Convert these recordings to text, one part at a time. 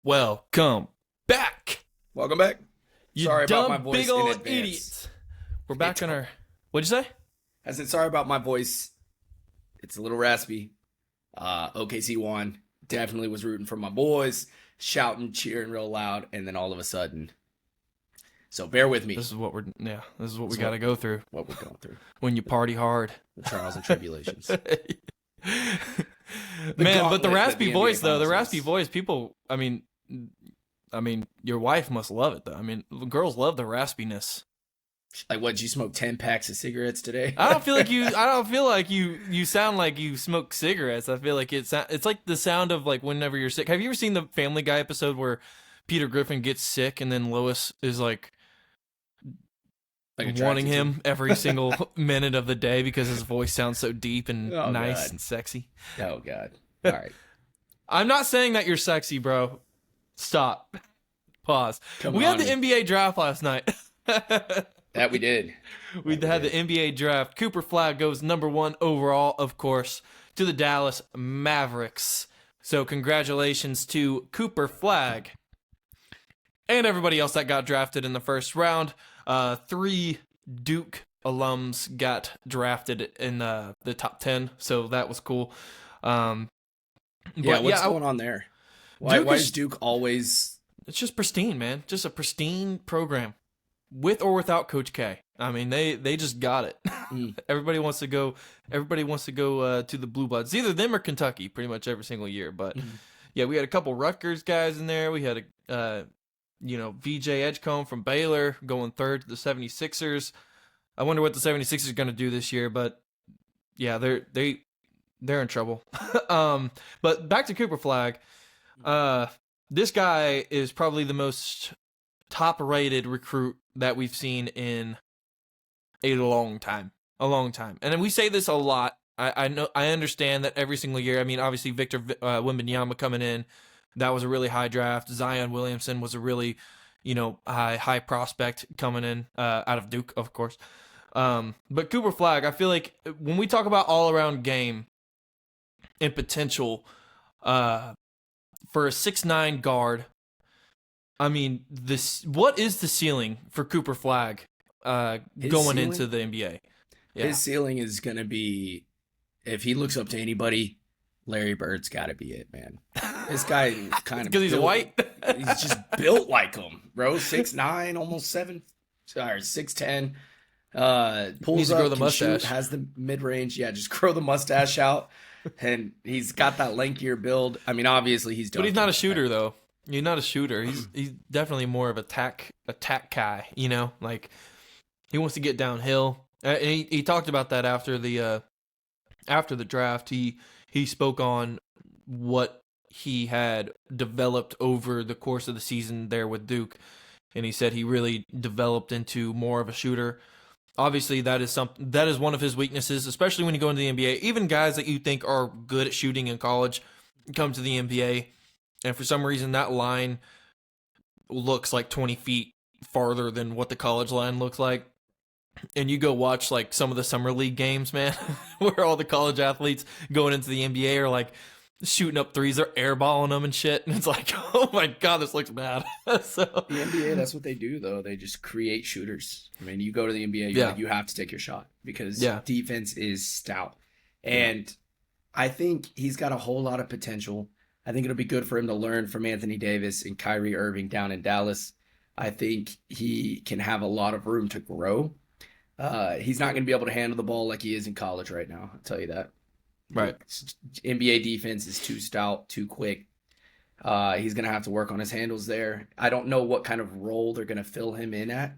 Welcome back. Welcome back. You Sorry dumb about my voice big in old advance. idiots. We're back on our... What'd you say? I said sorry about my voice. It's a little raspy. OKC won. Definitely was rooting for my boys, shouting, cheering real loud, and then all of a sudden. So bear with me. This is what we got to go through. What we're going through. When you party hard. The trials and tribulations. Man, but the raspy NBA voice, though, the finals raspy is- voice, people, I mean, your wife must love it, though. I mean, girls love the raspiness. Like, what, you smoked 10 packs of cigarettes today? I don't feel like you sound like you smoke cigarettes. I feel like it's like the sound of like whenever you're sick. Have you ever seen the Family Guy episode where Peter Griffin gets sick and then Lois is like wanting him every single minute of the day because his voice sounds so deep and nice and sexy? Oh, God. All right. I'm not saying that you're sexy, bro. Stop. Pause. We had the NBA draft last night. That we did. We had the NBA draft. Cooper Flagg goes number 1 overall, of course, to the Dallas Mavericks. So congratulations to Cooper Flagg and everybody else that got drafted in the first round. 3 Duke alums got drafted in the top 10, so that was cool. What's going on there? Why is Duke always... It's just pristine, man. Just a pristine program. With or without Coach K. I mean, they just got it. Everybody wants to go to the Blue Bloods. Either them or Kentucky pretty much every single year. But yeah, we had a couple Rutgers guys in there. We had VJ Edgecombe from Baylor going third to the 76ers. I wonder what the 76ers are going to do this year, but yeah, they're in trouble. But back to Cooper Flagg. This guy is probably the most top-rated recruit that we've seen in a long time. And we say this a lot. I understand that every single year. I mean, obviously Victor Wembanyama coming in, that was a really high draft. Zion Williamson was a really, high prospect coming in out of Duke, of course. But Cooper Flagg, I feel like when we talk about all-around game and potential for a 6'9" guard, I mean, what is the ceiling for Cooper Flagg going into the NBA? Yeah. His ceiling is going to be, if he looks up to anybody, Larry Bird's got to be it, man. This guy kind of... Because he's white? He's just built like him, bro. 6'9", almost 6'10". Pulls Needs to up, grow the can mustache. shoot, has the mid-range. Yeah, just grow the mustache out. And he's got that lankier build. I mean, obviously he's But he's not a shooter, though. He's not a shooter. He's definitely more of a attack guy, Like, he wants to get downhill. And he talked about that after the draft. He spoke on what he had developed over the course of the season there with Duke, and he said he really developed into more of a shooter. Obviously, that is one of his weaknesses, especially when you go into the NBA. Even guys that you think are good at shooting in college come to the NBA, and for some reason that line looks like 20 feet farther than what the college line looks like. And you go watch like some of the summer league games, man, where all the college athletes going into the NBA are like shooting up threes, they're airballing them and shit. And it's like, oh my God, this looks bad. So the NBA, that's what they do, though. They just create shooters. I mean, you go to the NBA, you have to take your shot because defense is stout. And I think he's got a whole lot of potential. I think it'll be good for him to learn from Anthony Davis and Kyrie Irving down in Dallas. I think he can have a lot of room to grow. He's not going to be able to handle the ball like he is in college right now. I'll tell you that. Right. NBA defense is too stout, too quick. He's going to have to work on his handles there. I don't know what kind of role they're going to fill him in at.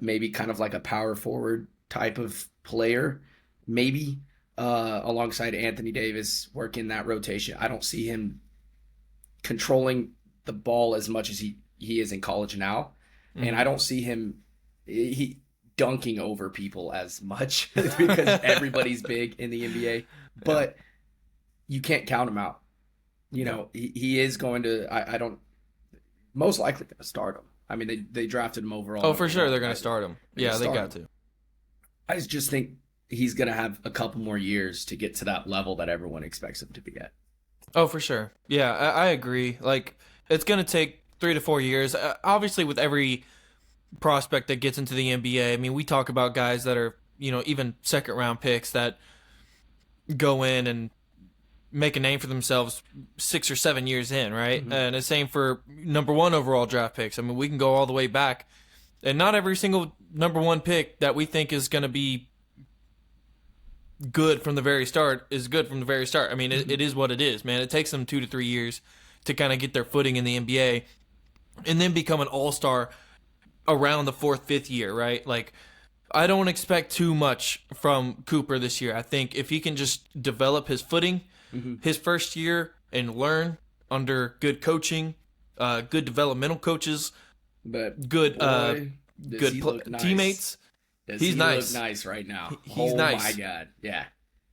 Maybe kind of like a power forward type of player, maybe alongside Anthony Davis, work in that rotation. I don't see him controlling the ball as much as he is in college now. Mm-hmm. And I don't see him dunking over people as much because everybody's big in the NBA, but you can't count him out. He is going to, I don't, most likely going to start him. I mean, they drafted him overall. Oh, for sure. They're going to start him. Yeah, they got to. I just think he's going to have a couple more years to get to that level that everyone expects him to be at. Oh, for sure. Yeah, I agree. Like, It's going to take 3 to 4 years. Obviously, with every prospect that gets into the NBA, I mean, we talk about guys that are, even second-round picks that go in and make a name for themselves 6 or 7 years in, right? Mm-hmm. And the same for number 1 overall draft picks. I mean, we can go all the way back. And not every single number 1 pick that we think is going to be good from the very start is good from the very start. I mean, it is what it is, man. It takes them 2 to 3 years to kind of get their footing in the NBA and then become an all-star around the 4th, 5th year, right? Like, I don't expect too much from Cooper this year. I think if he can just develop his footing his first year and learn under good coaching, good developmental coaches, but good nice? Teammates. He's nice. Look nice right now. He's nice. Oh my God, yeah.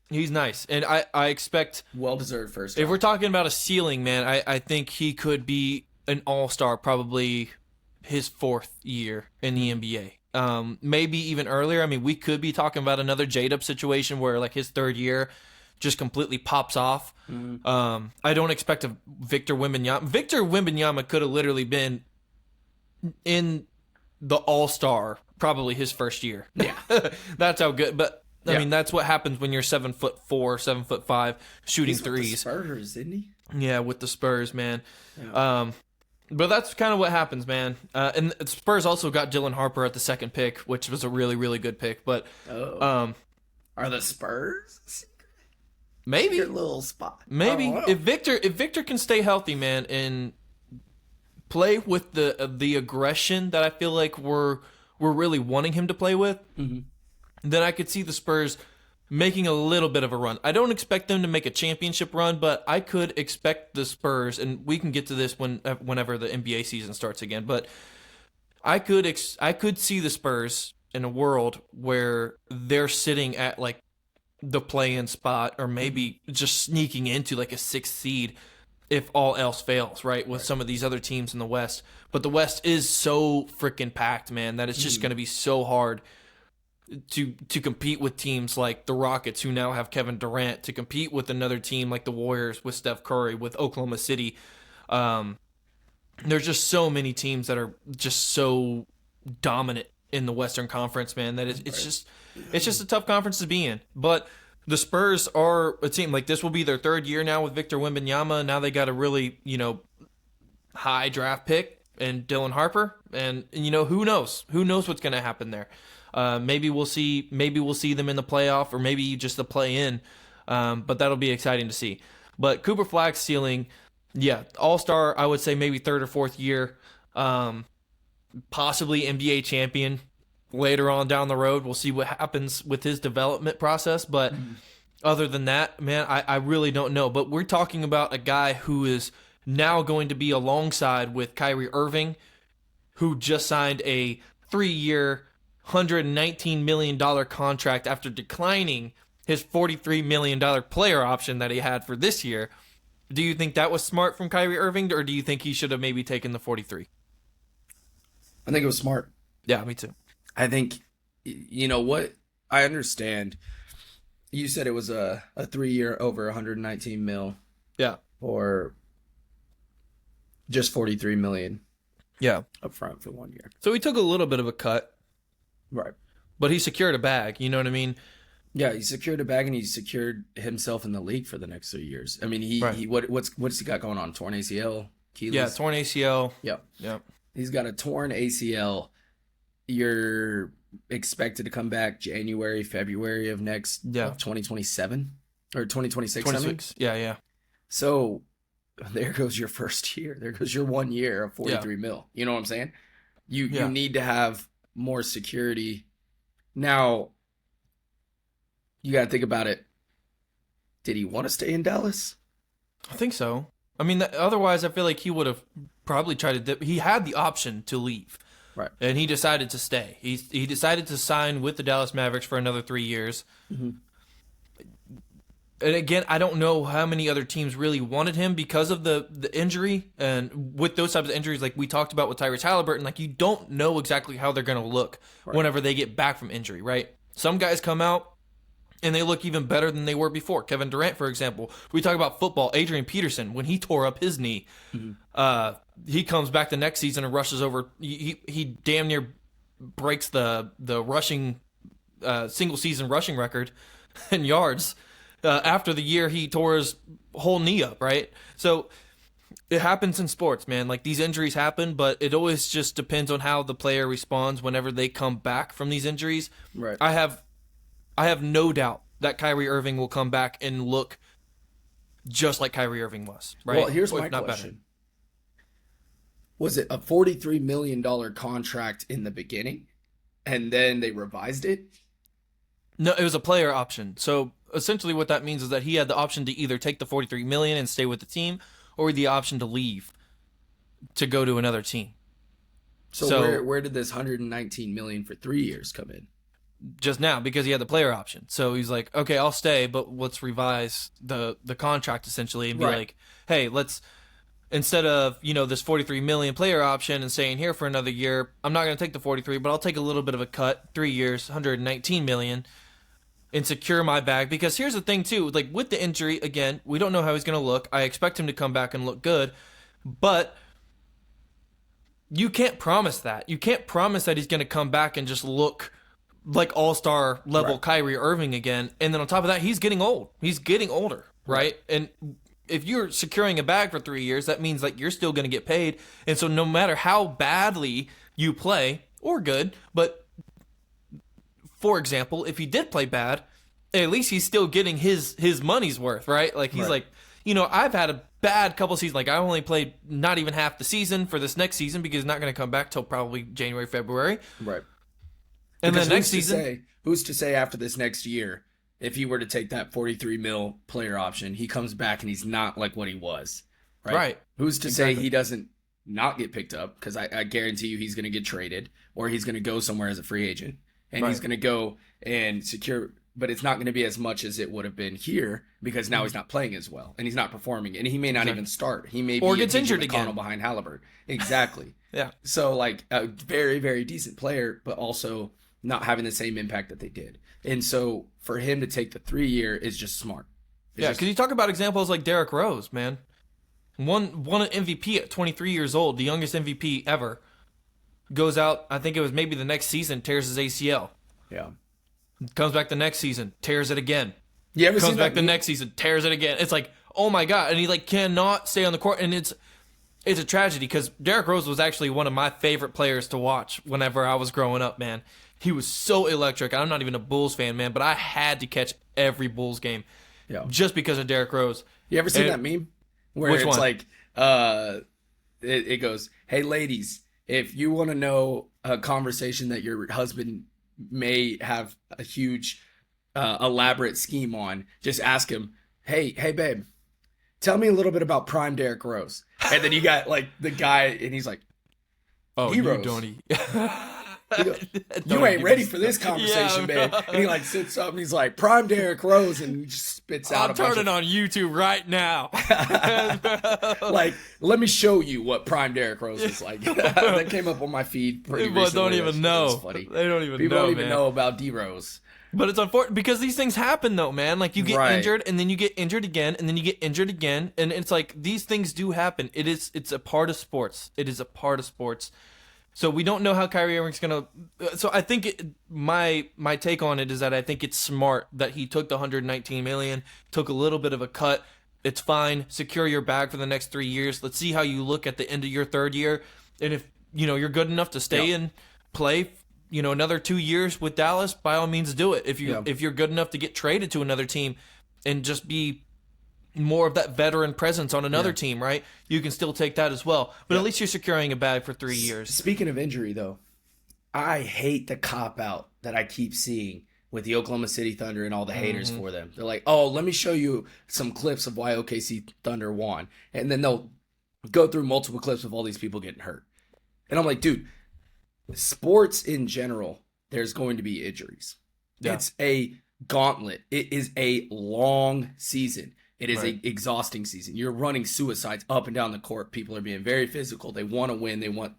He's nice, and I expect well-deserved first. If we're talking about a ceiling, man, I think he could be an all-star probably his 4th year in the NBA. Maybe even earlier. I mean, we could be talking about another J-Dub situation where like his 3rd year just completely pops off. I don't expect a Victor Wembanyama. Victor Wembanyama could have literally been in the all-star probably his first year. Yeah. That's how good. But I mean, that's what happens when you're 7'4", 7'5", shooting He's threes. With the Spurs, isn't he? Yeah, with the Spurs, man. Yeah. But that's kind of what happens, man. And the Spurs also got Dylan Harper at the 2nd pick, which was a really, really good pick. But are the Spurs maybe your little spot? Maybe if Victor can stay healthy, man, and play with the aggression that I feel like we're really wanting him to play with, then I could see the Spurs making a little bit of a run. I don't expect them to make a championship run, but I could expect the Spurs, and we can get to this whenever the NBA season starts again, but I could see the Spurs in a world where they're sitting at like the play-in spot or maybe just sneaking into like a 6th seed if all else fails, right, with some of these other teams in the West. But the West is so freaking packed, man, that it's just going to be so hard to compete with teams like the Rockets, who now have Kevin Durant, to compete with another team like the Warriors with Steph Curry, with Oklahoma City. There's just so many teams that are just so dominant in the Western Conference, man, that it's just a tough conference to be in. But the Spurs are a team, like, this will be their 3rd year now with Victor Wembanyama. Now they got a really, high draft pick and Dylan Harper, and who knows what's going to happen there. Maybe we'll see them in the playoff, or maybe just the play-in. But that'll be exciting to see. But Cooper Flagg's ceiling, all-star, I would say maybe 3rd or 4th year. Possibly NBA champion later on down the road. We'll see what happens with his development process. But other than that, man, I really don't know. But we're talking about a guy who is now going to be alongside with Kyrie Irving, who just signed a 3-year, $119 million contract after declining his $43 million player option that he had for this year. Do you think that was smart from Kyrie Irving, or do you think he should have maybe taken the 43? I think it was smart. Yeah, me too. I think, what? I understand. You said it was a 3-year over 119 mil. Yeah. Or just 43 million. Yeah. Up front for 1 year. So he took a little bit of a cut. Right. But he secured a bag, you know what I mean? Yeah, he secured a bag, and he secured himself in the league for the next 3 years. I mean, what's he got going on? Torn ACL? Achilles? Yeah, torn ACL. Yep. He's got a torn ACL. You're expected to come back January, February of 2027 or 2026. 26. Yeah. So there goes your first year. There goes your 1 year of 43 mil. You know what I'm saying? You need to have more security. Now, you got to think about it. Did he want to stay in Dallas? I think so. I mean, otherwise, I feel like he would have probably tried to he had the option to leave. Right. And he decided to stay. He decided to sign with the Dallas Mavericks for another 3 years. Mm-hmm. And again, I don't know how many other teams really wanted him because of the injury. And with those types of injuries, like we talked about with Tyrese Halliburton, like you don't know exactly how they're going to look whenever they get back from injury, right? Some guys come out and they look even better than they were before. Kevin Durant, for example. We talk about football. Adrian Peterson, when he tore up his knee, he comes back the next season and rushes over. He damn near breaks the rushing single season rushing record in yards after the year he tore his whole knee up, right? So it happens in sports, man. Like, these injuries happen, but it always just depends on how the player responds whenever they come back from these injuries. Right. I have no doubt that Kyrie Irving will come back and look just like Kyrie Irving was, right? Well, here's Or my if not question. better. Was it a $43 million contract in the beginning, and then they revised it? No, it was a player option. So essentially what that means is that he had the option to either take the $43 million and stay with the team, or the option to leave to go to another team. So where did this $119 million for 3 years come in? Just now, because he had the player option. So he's like, okay, I'll stay, but let's revise the contract essentially and be like, hey, let's, instead of, this $43 million player option and staying here for another year, I'm not going to take the 43, but I'll take a little bit of a cut, 3 years, $119 million, and secure my bag. Because here's the thing too, like, with the injury, again, we don't know how he's going to look. I expect him to come back and look good, but you can't promise that. You can't promise that he's going to come back and just look like all-star level Kyrie Irving again. And then on top of that, he's getting old. He's getting older, right? And if you're securing a bag for 3 years, that means like you're still going to get paid. And so no matter how badly you play, or good, but for example, if he did play bad, at least he's still getting his money's worth, right? Like, he's like, I've had a bad couple seasons. Like, I only played not even half the season for this next season because he's not going to come back till probably January, February. Right. And then next season, who's to say after this next year, if he were to take that 43 mil player option, he comes back and he's not like what he was, right? Who's to say he doesn't not get picked up? Because I guarantee you he's going to get traded, or he's going to go somewhere as a free agent, and he's going to go and secure, but it's not going to be as much as it would have been here because now he's not playing as well and he's not performing, and he may not even start. He may be or gets injured again behind Halliburton. Exactly. Yeah. So like a very, very decent player, but also not having the same impact that they did. And so for him to take the 3 year is just smart. Because you talk about examples like Derrick Rose, man. Won an MVP at 23 years old, the youngest MVP ever. Goes out, I think it was maybe the next season, tears his ACL. Yeah. Comes back the next season, tears it again. You ever Comes back the next season, tears it again. It's like, oh my God. And he like cannot stay on the court. And it's a tragedy because Derrick Rose was actually one of my favorite players to watch whenever I was growing up, man. He was so electric. I'm not even a Bulls fan, man, but I had to catch every Bulls game just because of Derrick Rose. You ever seen that meme? Where which it's one? Like, it goes, hey, ladies, if you want to know a conversation that your husband may have a huge, elaborate scheme on, just ask him, hey, babe, tell me a little bit about prime Derrick Rose. And then you got, like, the guy, and he's like, oh, D-Rose. You ain't ready for this conversation, man. And he like sits up and he's like, prime Derrick Rose, and he just spits out. I'm turning on YouTube right now. Like, let me show you what prime Derrick Rose is like. That came up on my feed pretty People recently. don't even know. That's funny. They don't even People know, don't even man. know about D-Rose. But it's unfortunate because these things happen, though, man. Like, you get Right. injured, and then you get injured again, and then you get injured again, and it's like these things do happen. It's a part of sports. It is a part of sports. So we don't know how Kyrie Irving's gonna. So I think my take on it is that I think it's smart that he took the $119 million, took a little bit of a cut. It's fine. Secure your bag for the next 3 years. Let's see how you look at the end of your third year, and if you're good enough to stay and play, another 2 years with Dallas, by all means do it. If you're good enough to get traded to another team and just be more of that veteran presence on another team, right? You can still take that as well. But at least you're securing a bag for 3 years. Speaking of injury, though, I hate the cop-out that I keep seeing with the Oklahoma City Thunder and all the haters for them. They're like, oh, let me show you some clips of why OKC Thunder won. And then they'll go through multiple clips of all these people getting hurt. And I'm like, dude, sports in general, there's going to be injuries. Yeah. It's a gauntlet. It is a long season. It is an exhausting season. You're running suicides up and down the court. People are being very physical. They want to win. They want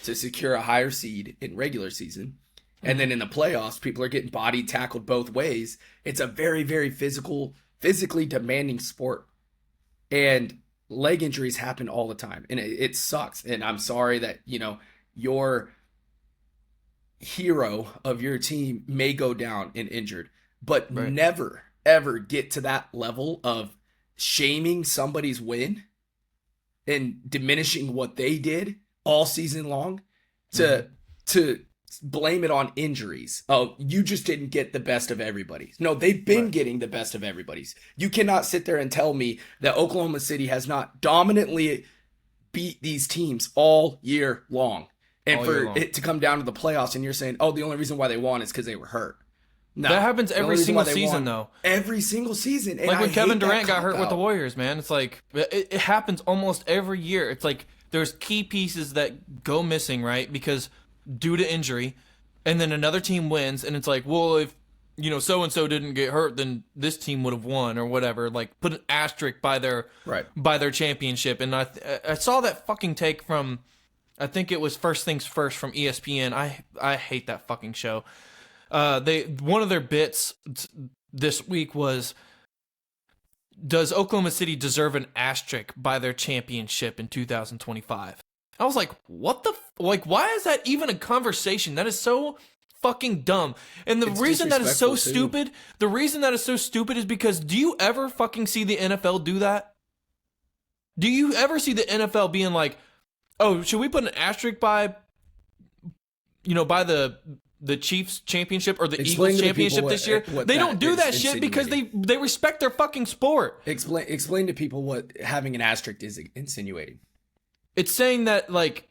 to secure a higher seed in regular season. And then in the playoffs, people are getting body tackled both ways. It's a very, very physically demanding sport. And leg injuries happen all the time. And it sucks. And I'm sorry that, your hero of your team may go down and injured. But never, ever get to that level of shaming somebody's win and diminishing what they did all season long to blame it on injuries. Oh, you just didn't get the best of everybody. No, they've been getting the best of everybody's. You cannot sit there and tell me that Oklahoma City has not dominantly beat these teams all year long. And for it to come down to the playoffs and you're saying, oh, the only reason why they won is because they were hurt. No, that happens every single season, though. Every single season. And like when Kevin Durant got hurt with the Warriors, man. It's like, it happens almost every year. It's like there's key pieces that go missing, right? Because due to injury, and then another team wins, and it's like, well, if so-and-so didn't get hurt, then this team would have won or whatever. Like, put an asterisk by their championship. And I saw that fucking take from, I think it was First Things First from ESPN. I hate that fucking show. One of their bits this week was, does Oklahoma City deserve an asterisk by their championship in 2025? I was like, what the why is that even a conversation? That is so fucking dumb. And the reason that is so stupid, is because, do you ever fucking see the NFL do that? Do you ever see the NFL being like, oh, should we put an asterisk by the Chiefs championship or the Eagles championship this year? They don't do that shit because they respect their fucking sport. Explain to people what having an asterisk is insinuating. It's saying that, like,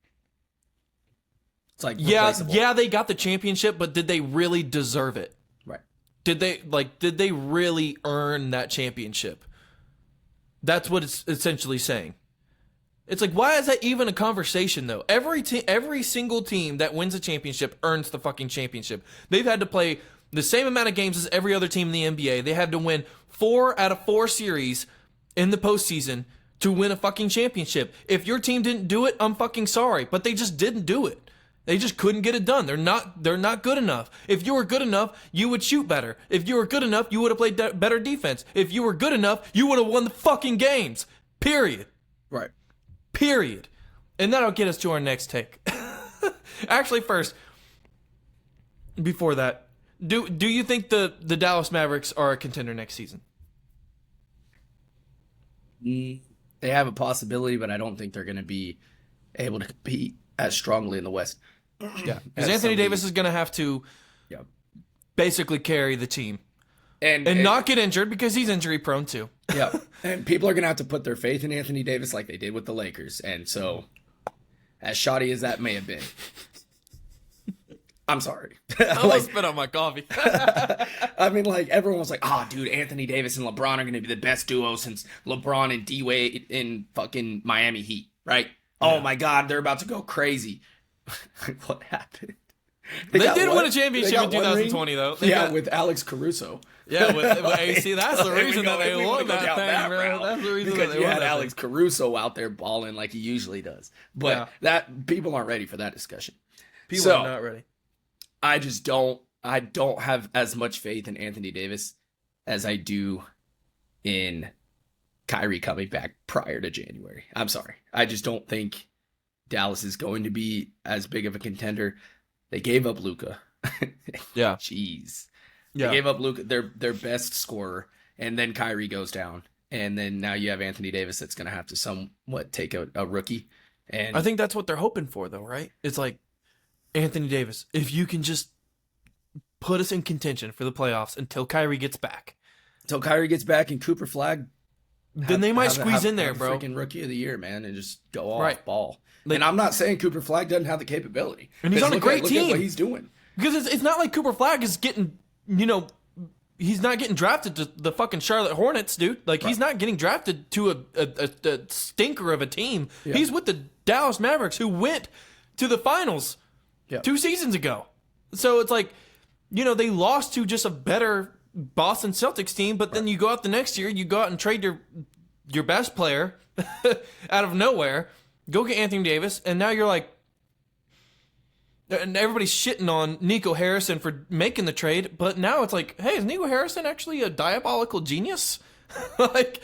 it's like, yeah, they got the championship, but did they really deserve it? Right. Did they really earn that championship? That's what it's essentially saying. It's like, why is that even a conversation, though? Every single team that wins a championship earns the fucking championship. They've had to play the same amount of games as every other team in the NBA. They had to win 4 out of 4 series in the postseason to win a fucking championship. If your team didn't do it, I'm fucking sorry, but they just didn't do it. They just couldn't get it done. They're not good enough. If you were good enough, you would shoot better. If you were good enough, you would have played better defense. If you were good enough, you would have won the fucking games. Period. Right. Period. And that'll get us to our next take. Actually, first, before that, do you think the Dallas Mavericks are a contender next season? They have a possibility, but I don't think they're going to be able to compete as strongly in the West. Yeah, because Anthony Davis is going to have to basically carry the team. And not get injured, because he's injury prone too. Yeah. And people are going to have to put their faith in Anthony Davis like they did with the Lakers. And so, as shoddy as that may have been, I'm sorry. I almost spit on my coffee. I mean, like, everyone was like, oh, dude, Anthony Davis and LeBron are going to be the best duo since LeBron and D-Wade in fucking Miami Heat, right? Yeah. Oh, my God, they're about to go crazy. What happened? They did win a championship in 2020, though. With Alex Caruso. Yeah, see, that's the reason that they won that thing, bro. That's the reason because you had Alex Caruso out there balling like he usually does. But that people aren't ready for that discussion. People are not ready. I don't have as much faith in Anthony Davis as I do in Kyrie coming back prior to January. I'm sorry. I just don't think Dallas is going to be as big of a contender. They gave up Luka. Yeah. Jeez. Yeah. They gave up Luka, their best scorer, and then Kyrie goes down. And then now you have Anthony Davis that's going to have to somewhat take a rookie. And I think that's what they're hoping for, though, right? It's like, Anthony Davis, if you can just put us in contention for the playoffs until Kyrie gets back. Until Kyrie gets back and Cooper Flagg. Then they might squeeze in there, bro. Freaking rookie of the year, man, and just go off ball. And I'm not saying Cooper Flagg doesn't have the capability. And he's on a great team. Look at what he's doing. Because it's not like Cooper Flagg is getting, he's not getting drafted to the fucking Charlotte Hornets, dude. Like, he's not getting drafted to a stinker of a team. Yeah. He's with the Dallas Mavericks, who went to the finals 2 seasons ago. So it's like, they lost to just a better Boston Celtics team, but then you go out the next year, you go out and trade your best player out of nowhere, go get Anthony Davis, and now you're like, and everybody's shitting on Nico Harrison for making the trade, but now it's like, hey, is Nico Harrison actually a diabolical genius? Like,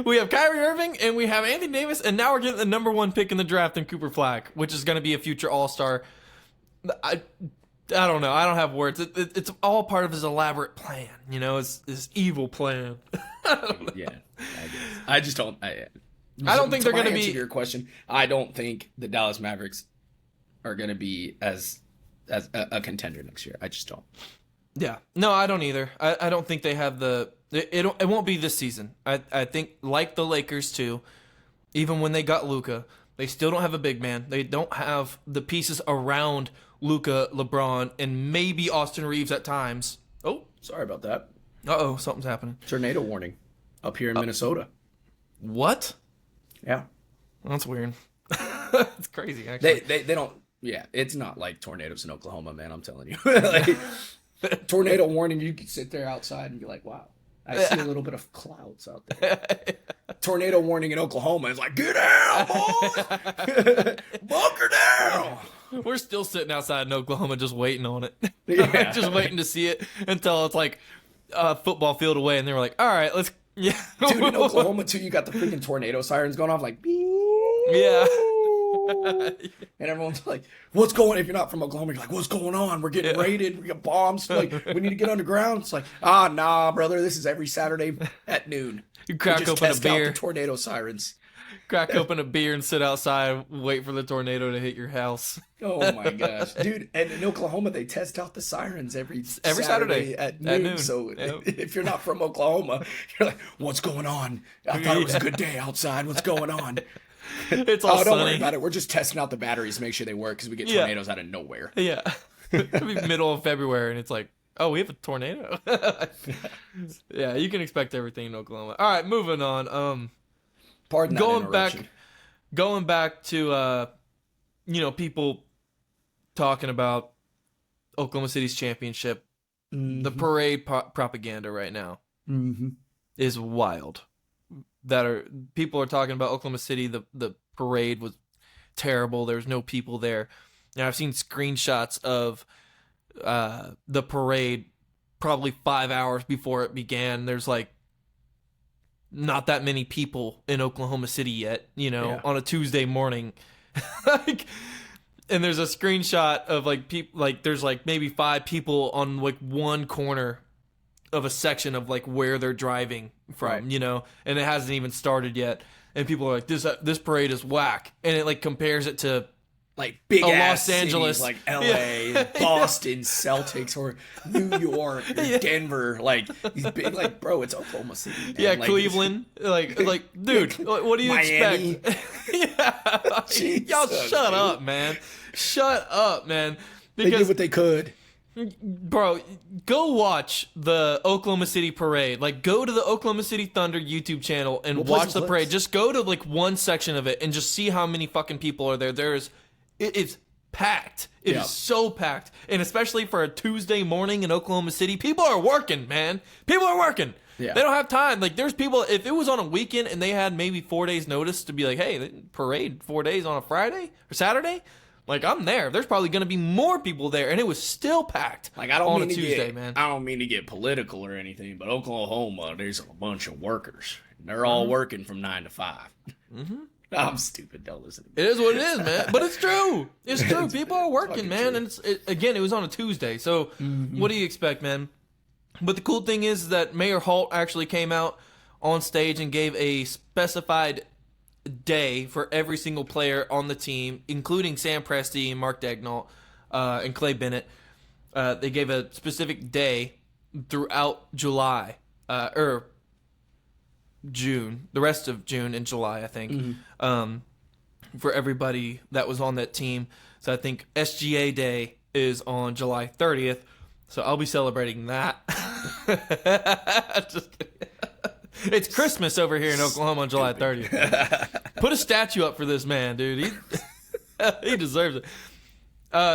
we have Kyrie Irving and we have Anthony Davis, and now we're getting the number 1 pick in the draft in Cooper Flagg, which is going to be a future All-Star. I don't know. I don't have words. It's all part of his elaborate plan, his evil plan. Yeah, I guess. I just don't. I don't think they're going to be. To your question, I don't think the Dallas Mavericks are going to be as a contender next year. I just don't. Yeah, no, I don't either. I don't think they have the. It won't be this season. I think like the Lakers too. Even when they got Luka, they still don't have a big man. They don't have the pieces around Luka, LeBron, and maybe Austin Reeves at times. Oh, sorry about that. Uh-oh, something's happening. Tornado warning up here in Minnesota. What? Yeah. That's weird. It's crazy, actually. They don't... Yeah, it's not like tornadoes in Oklahoma, man, I'm telling you. Like, tornado warning, you can sit there outside and be like, wow, I see a little bit of clouds out there. Tornado warning in Oklahoma is like, get out, boys! Bunker down! We're still sitting outside in Oklahoma just waiting on it. Yeah. Just waiting to see it until it's like a football field away, and they were like, all right, let's... Yeah. Dude, in Oklahoma, too, you got the freaking tornado sirens going off like... Yeah. And everyone's like, what's going on? If you're not from Oklahoma, you're like, what's going on? We're getting raided. We got bombs. Like, we need to get underground. It's like, nah, brother. This is every Saturday at noon. You crack open a beer. Out the tornado sirens. Crack open a beer and sit outside, wait for the tornado to hit your house. Oh my gosh, dude! And in Oklahoma, they test out the sirens every Saturday at noon. So if you're not from Oklahoma, you're like, "What's going on? I thought it was a good day outside. What's going on?" It's all don't sunny. worry about it. We're just testing out the batteries to make sure they work because we get tornadoes out of nowhere. Yeah, it'll be middle of February, and it's like, oh, we have a tornado. Yeah, you can expect everything in Oklahoma. All right, moving on. Pardon that going back to people talking about Oklahoma City's championship. Mm-hmm. The parade propaganda right now is wild. People are talking about Oklahoma City. The parade was terrible. There was no people there. And I've seen screenshots of the parade probably 5 hours before it began. There's like not that many people in Oklahoma City yet, on a Tuesday morning. And there's a screenshot of like people, like there's like maybe 5 people on like one corner of a section of like where they're driving from, and it hasn't even started yet. And people are like, this parade is whack. And it like compares it to like big ass Los Angeles, cities like LA, Boston, Celtics, or New York, or Denver, like these big, like, bro, it's Oklahoma City. Man. Yeah, like, Cleveland, like, dude, what do you Miami. Expect? Y'all shut up, man. Shut up, man. Because they did what they could. Bro, go watch the Oklahoma City parade. Like, go to the Oklahoma City Thunder YouTube channel and watch the parade. Just go to like one section of it and just see how many fucking people are there. It's packed. It is so packed. And especially for a Tuesday morning in Oklahoma City, people are working, man. People are working. Yeah. They don't have time. Like, there's people, if it was on a weekend and they had maybe 4 days notice to be like, hey, parade 4 days on a Friday or Saturday, like, I'm there. There's probably going to be more people there, and it was still packed. Like, I don't on mean a to Tuesday, get, man. I don't mean to get political or anything, but Oklahoma, there's a bunch of workers. They're all working from 9 to 5. Mm-hmm. I'm stupid. Don't listen to me. It is what it is, man. But it's true. It's true. People are working, man. True. And again, it was on a Tuesday. So what do you expect, man? But the cool thing is that Mayor Holt actually came out on stage and gave a specified day for every single player on the team, including Sam Presti and Mark Daignault and Clay Bennett. They gave a specific day throughout July, or June, the rest of June and July, I think, for everybody that was on that team. So I think SGA Day is on July 30th. So I'll be celebrating that. Just kidding. It's Christmas over here in Oklahoma on July 30th. Put a statue up for this man, dude. He deserves it.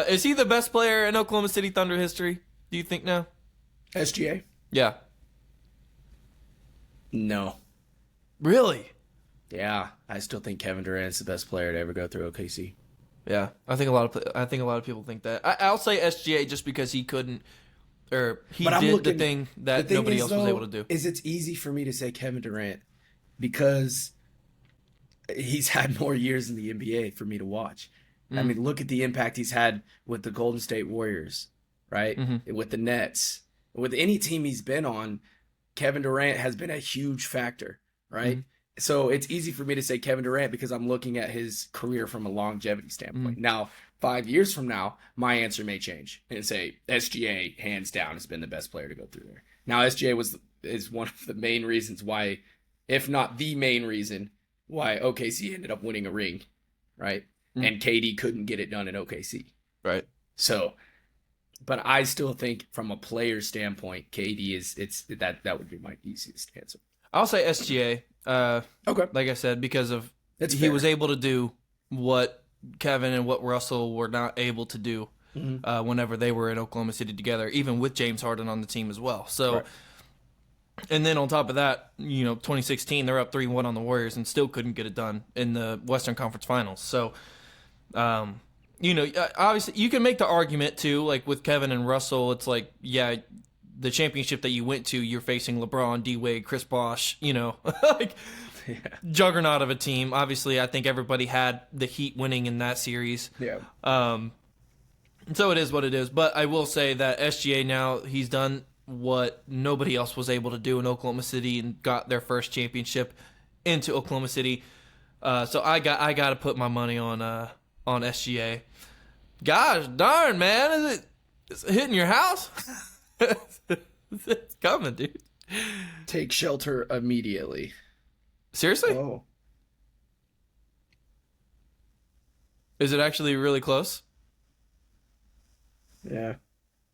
Is he the best player in Oklahoma City Thunder history, do you think now? SGA? Yeah. No. Really? Yeah, I still think Kevin Durant's the best player to ever go through OKC. Yeah, I think a lot of people think that. I'll say SGA just because he couldn't, or he did the thing that nobody else was able to do. Is it's easy for me to say Kevin Durant because he's had more years in the NBA for me to watch. I mean, look at the impact he's had with the Golden State Warriors, right? With the Nets, with any team he's been on, Kevin Durant has been a huge factor, right? So it's easy for me to say Kevin Durant because I'm looking at his career from a longevity standpoint. Now, 5 years from now, my answer may change and say SGA, hands down, has been the best player to go through there. Now, SGA is one of the main reasons why, if not the main reason, why OKC ended up winning a ring, right? And KD couldn't get it done in OKC. Right. So, but I still think from a player standpoint, KD that would be my easiest answer. I'll say SGA. Okay. Like I said, because of he was able to do what Kevin and what Russell were not able to do whenever they were in Oklahoma City together, even with James Harden on the team as well. So, and then on top of that, 2016 they're up 3-1 on the Warriors and still couldn't get it done in the Western Conference Finals. So, obviously you can make the argument too, like with Kevin and Russell, it's like, yeah, the championship that you went to, you're facing LeBron, D-Wade, Chris Bosh, juggernaut of a team. Obviously, I think everybody had the Heat winning in that series. Yeah. So it is what it is. But I will say that SGA now, he's done what nobody else was able to do in Oklahoma City and got their first championship into Oklahoma City. So I got to put my money on SGA. Gosh darn, man, is it hitting your house? It's coming, dude. Take shelter immediately. Seriously? Oh. Is it actually really close? Yeah.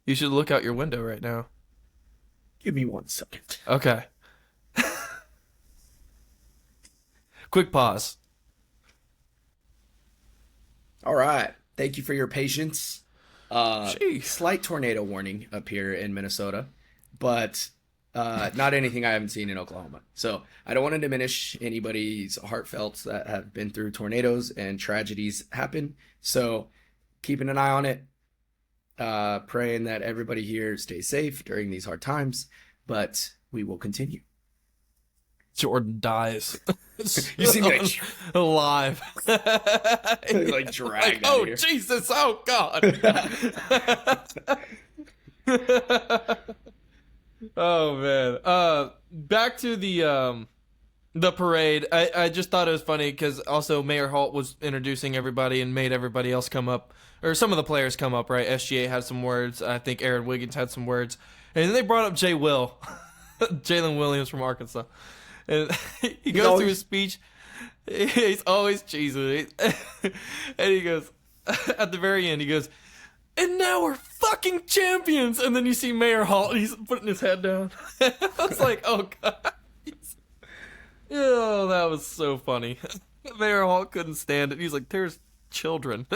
You should look out your window right now. Give me 1 second. Okay. Quick pause. All right. Thank you for your patience. Jeez. Slight tornado warning up here in Minnesota, but not anything I haven't seen in Oklahoma. So I don't want to diminish anybody's heartfelts that have been through tornadoes and tragedies happen. So keeping an eye on it, praying that everybody here stays safe during these hard times, but we will continue. Jordan dies. You see me like, alive. like dragged out oh, here. Jesus. Oh, God. Oh, man. Back to the parade. I just thought it was funny because also Mayor Holt was introducing everybody and made everybody else come up, or some of the players come up, right? SGA had some words. I think Aaron Wiggins had some words. And then they brought up Jalen Williams from Arkansas. And he goes through his speech. He's always cheesing. And he goes, at the very end, he goes, and now we're fucking champions. And then you see Mayor Holt, and he's putting his head down. I was like, oh, God. Oh, that was so funny. Mayor Holt couldn't stand it. He's like, there's children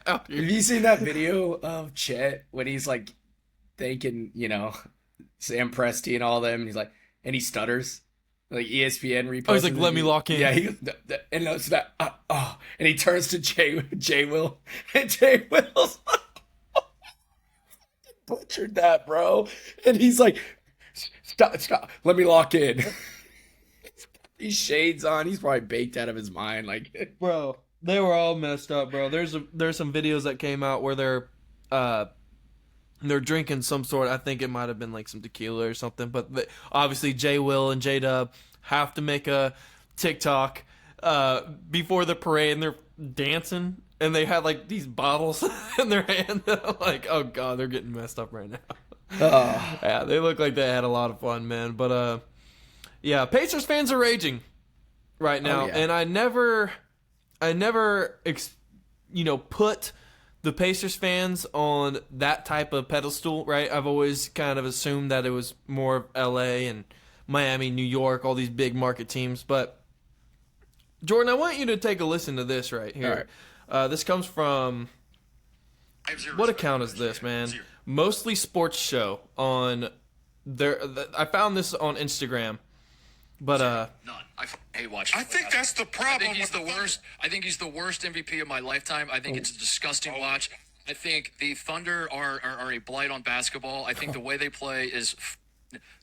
out here. Have you seen that video of Chet when he's like thanking, Sam Presti and all them, and he's like, and he stutters? Like ESPN reposted. Oh, he's like, let me lock in. Yeah, and it's that. And he turns to Jay Will, and Jay Will's butchered that, bro. And he's like, stop, let me lock in. These shades on. He's probably baked out of his mind, like, bro. They were all messed up, bro. There's some videos that came out where they're drinking some sort. I think it might have been like some tequila or something. But obviously, J Will and J Dub have to make a TikTok before the parade, and they're dancing, and they had like these bottles in their hand. I'm like, oh, God, they're getting messed up right now. Yeah, they look like they had a lot of fun, man. But yeah, Pacers fans are raging right now, and I never put the Pacers fans on that type of pedestal, right? I've always kind of assumed that it was more of LA and Miami, New York, all these big market teams. But Jordan, I want you to take a listen to this right here. All right. This comes from, what account is this, man? Mostly Sports Show on their. I found this on Instagram. But none. I hate watching. I think that's the problem. I think he's the worst. I think he's the worst MVP of my lifetime. I think it's a disgusting watch. I think the Thunder are a blight on basketball. I think the way they play is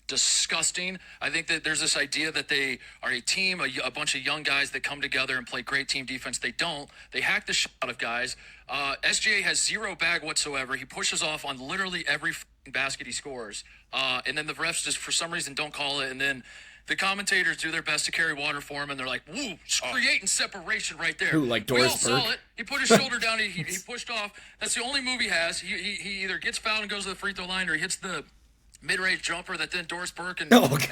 disgusting. I think that there's this idea that they are a team, a bunch of young guys that come together and play great team defense. They don't. They hack the shit out of guys. SGA has zero bag whatsoever. He pushes off on literally every basket he scores. And then the refs just, for some reason, don't call it. And then the commentators do their best to carry water for him, and they're like, woo, creating separation right there. Who, like Doris We all Burke? saw it. He put his shoulder down. He pushed off. That's the only move he has. He either gets fouled and goes to the free throw line, or he hits the mid-range jumper that then Doris Burke and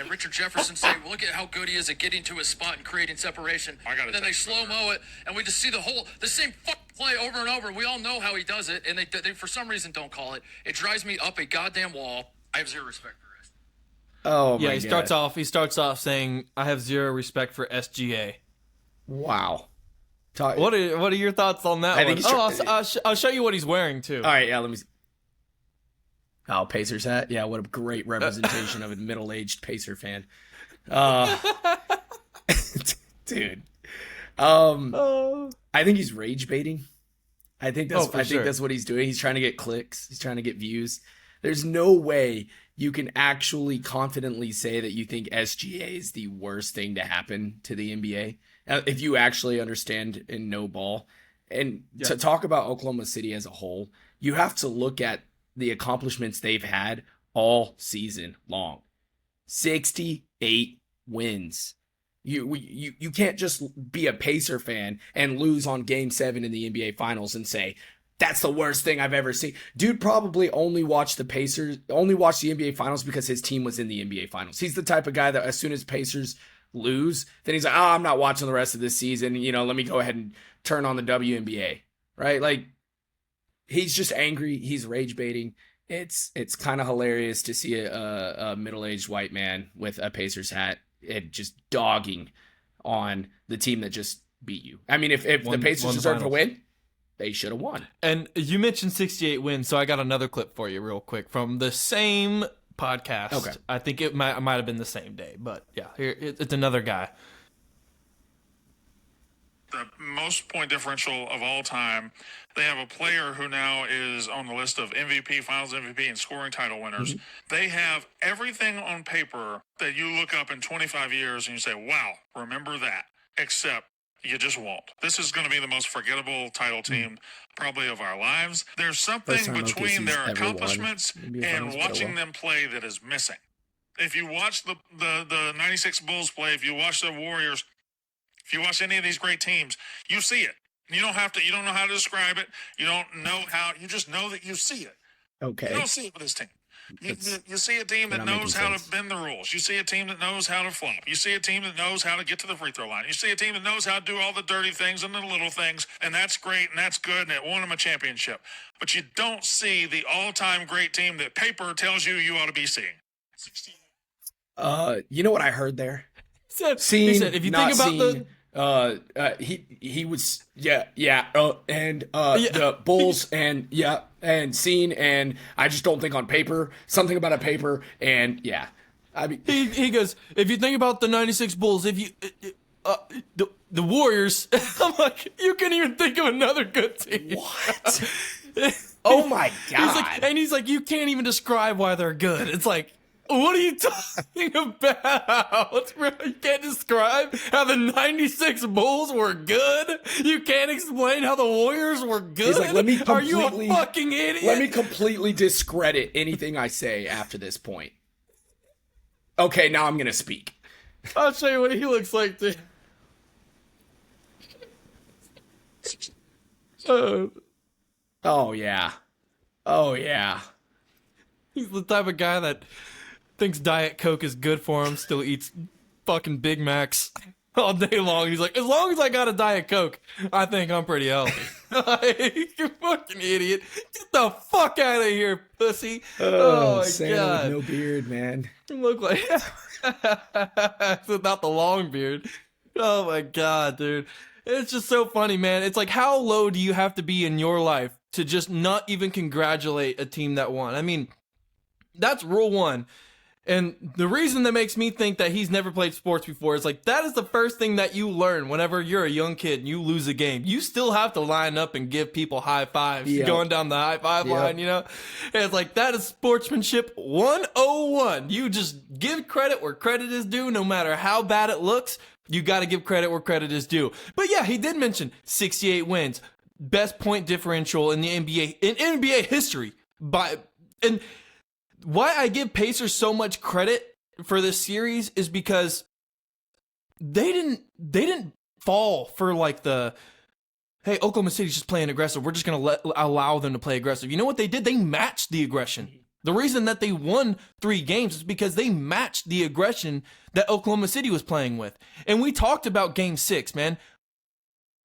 Richard Jefferson say, well, look at how good he is at getting to his spot and creating separation. And then they slow-mo it, and we just see the same play over and over. We all know how he does it, and they for some reason don't call it. It drives me up a goddamn wall. I have zero respect for it. Oh, yeah, my God. he starts off saying, I have zero respect for SGA. Wow. What are your thoughts on that one? I'll show you what he's wearing, too. All right, yeah, let me see. Oh, Pacers hat? Yeah, what a great representation of a middle-aged Pacer fan. Dude. I think he's rage baiting. I think that's what he's doing. He's trying to get clicks. He's trying to get views. There's no way you can actually confidently say that you think SGA is the worst thing to happen to the NBA. If you actually understand and know ball. And to talk about Oklahoma City as a whole, you have to look at the accomplishments they've had all season long. 68 wins. You can't just be a Pacer fan and lose on Game 7 in the NBA Finals and say, that's the worst thing I've ever seen. Dude probably only watched the NBA Finals because his team was in the NBA Finals. He's the type of guy that as soon as Pacers lose, then he's like, I'm not watching the rest of this season. Let me go ahead and turn on the WNBA, right? Like, he's just angry. He's rage baiting. It's kind of hilarious to see a middle-aged white man with a Pacers hat and just dogging on the team that just beat you. I mean, if the Pacers deserve to win, they should have won. And you mentioned 68 wins, so I got another clip for you real quick from the same podcast. Okay. I think it might have been the same day, but yeah, here it's another guy. The most point differential of all time. They have a player who now is on the list of MVP, Finals MVP, and scoring title winners. Mm-hmm. They have everything on paper that you look up in 25 years and you say, wow, remember that. Except you just won't. This is going to be the most forgettable title team probably of our lives. There's something between their accomplishments and watching them play that is missing. If you watch the 96 Bulls play, if you watch the Warriors, if you watch any of these great teams, you see it. You don't know how to describe it. You don't know how, you just know that you see it. Okay. You don't see it with this team. You see a team that knows how to bend the rules. You see a team that knows how to flop. You see a team that knows how to get to the free throw line. You see a team that knows how to do all the dirty things and the little things, and that's great and that's good, and it won them a championship. But you don't see the all-time great team that paper tells you ought to be seeing. You know what I heard there? He said, if you think about he was the Bulls and seen, and I just don't think on paper, something about a paper, and yeah. I mean, he goes, if you think about the 96 Bulls, if you the Warriors, I'm like, you can't even think of another good team. What? Oh my God. He's like, you can't even describe why they're good. It's like, what are you talking about? You can't describe how the 96 Bulls were good? You can't explain how the Warriors were good? He's like, are you a fucking idiot? Let me completely discredit anything I say after this point. Okay, now I'm going to speak. I'll show you what he looks like, dude. Oh, yeah. Oh, yeah. He's the type of guy that thinks Diet Coke is good for him, still eats fucking Big Macs all day long. He's like, as long as I got a Diet Coke, I think I'm pretty healthy. You fucking idiot. Get the fuck out of here, pussy. Oh my Santa God. with no beard, man. You look like without the long beard. Oh my God, dude. It's just so funny, man. It's like, how low do you have to be in your life to just not even congratulate a team that won? I mean, that's rule one. And the reason that makes me think that he's never played sports before is like, that is the first thing that you learn whenever you're a young kid and you lose a game. You still have to line up and give people high fives going down the high five line, you know? And it's like, that is sportsmanship 101. You just give credit where credit is due, no matter how bad it looks. You got to give credit where credit is due. But yeah, he did mention 68 wins, best point differential in the NBA history. And why I give Pacers so much credit for this series is because they didn't fall for like the, hey, Oklahoma City's just playing aggressive, we're just gonna allow them to play aggressive. You know what they did? They matched the aggression. The reason that they won 3 games is because they matched the aggression that Oklahoma City was playing with. And we talked about Game 6, man.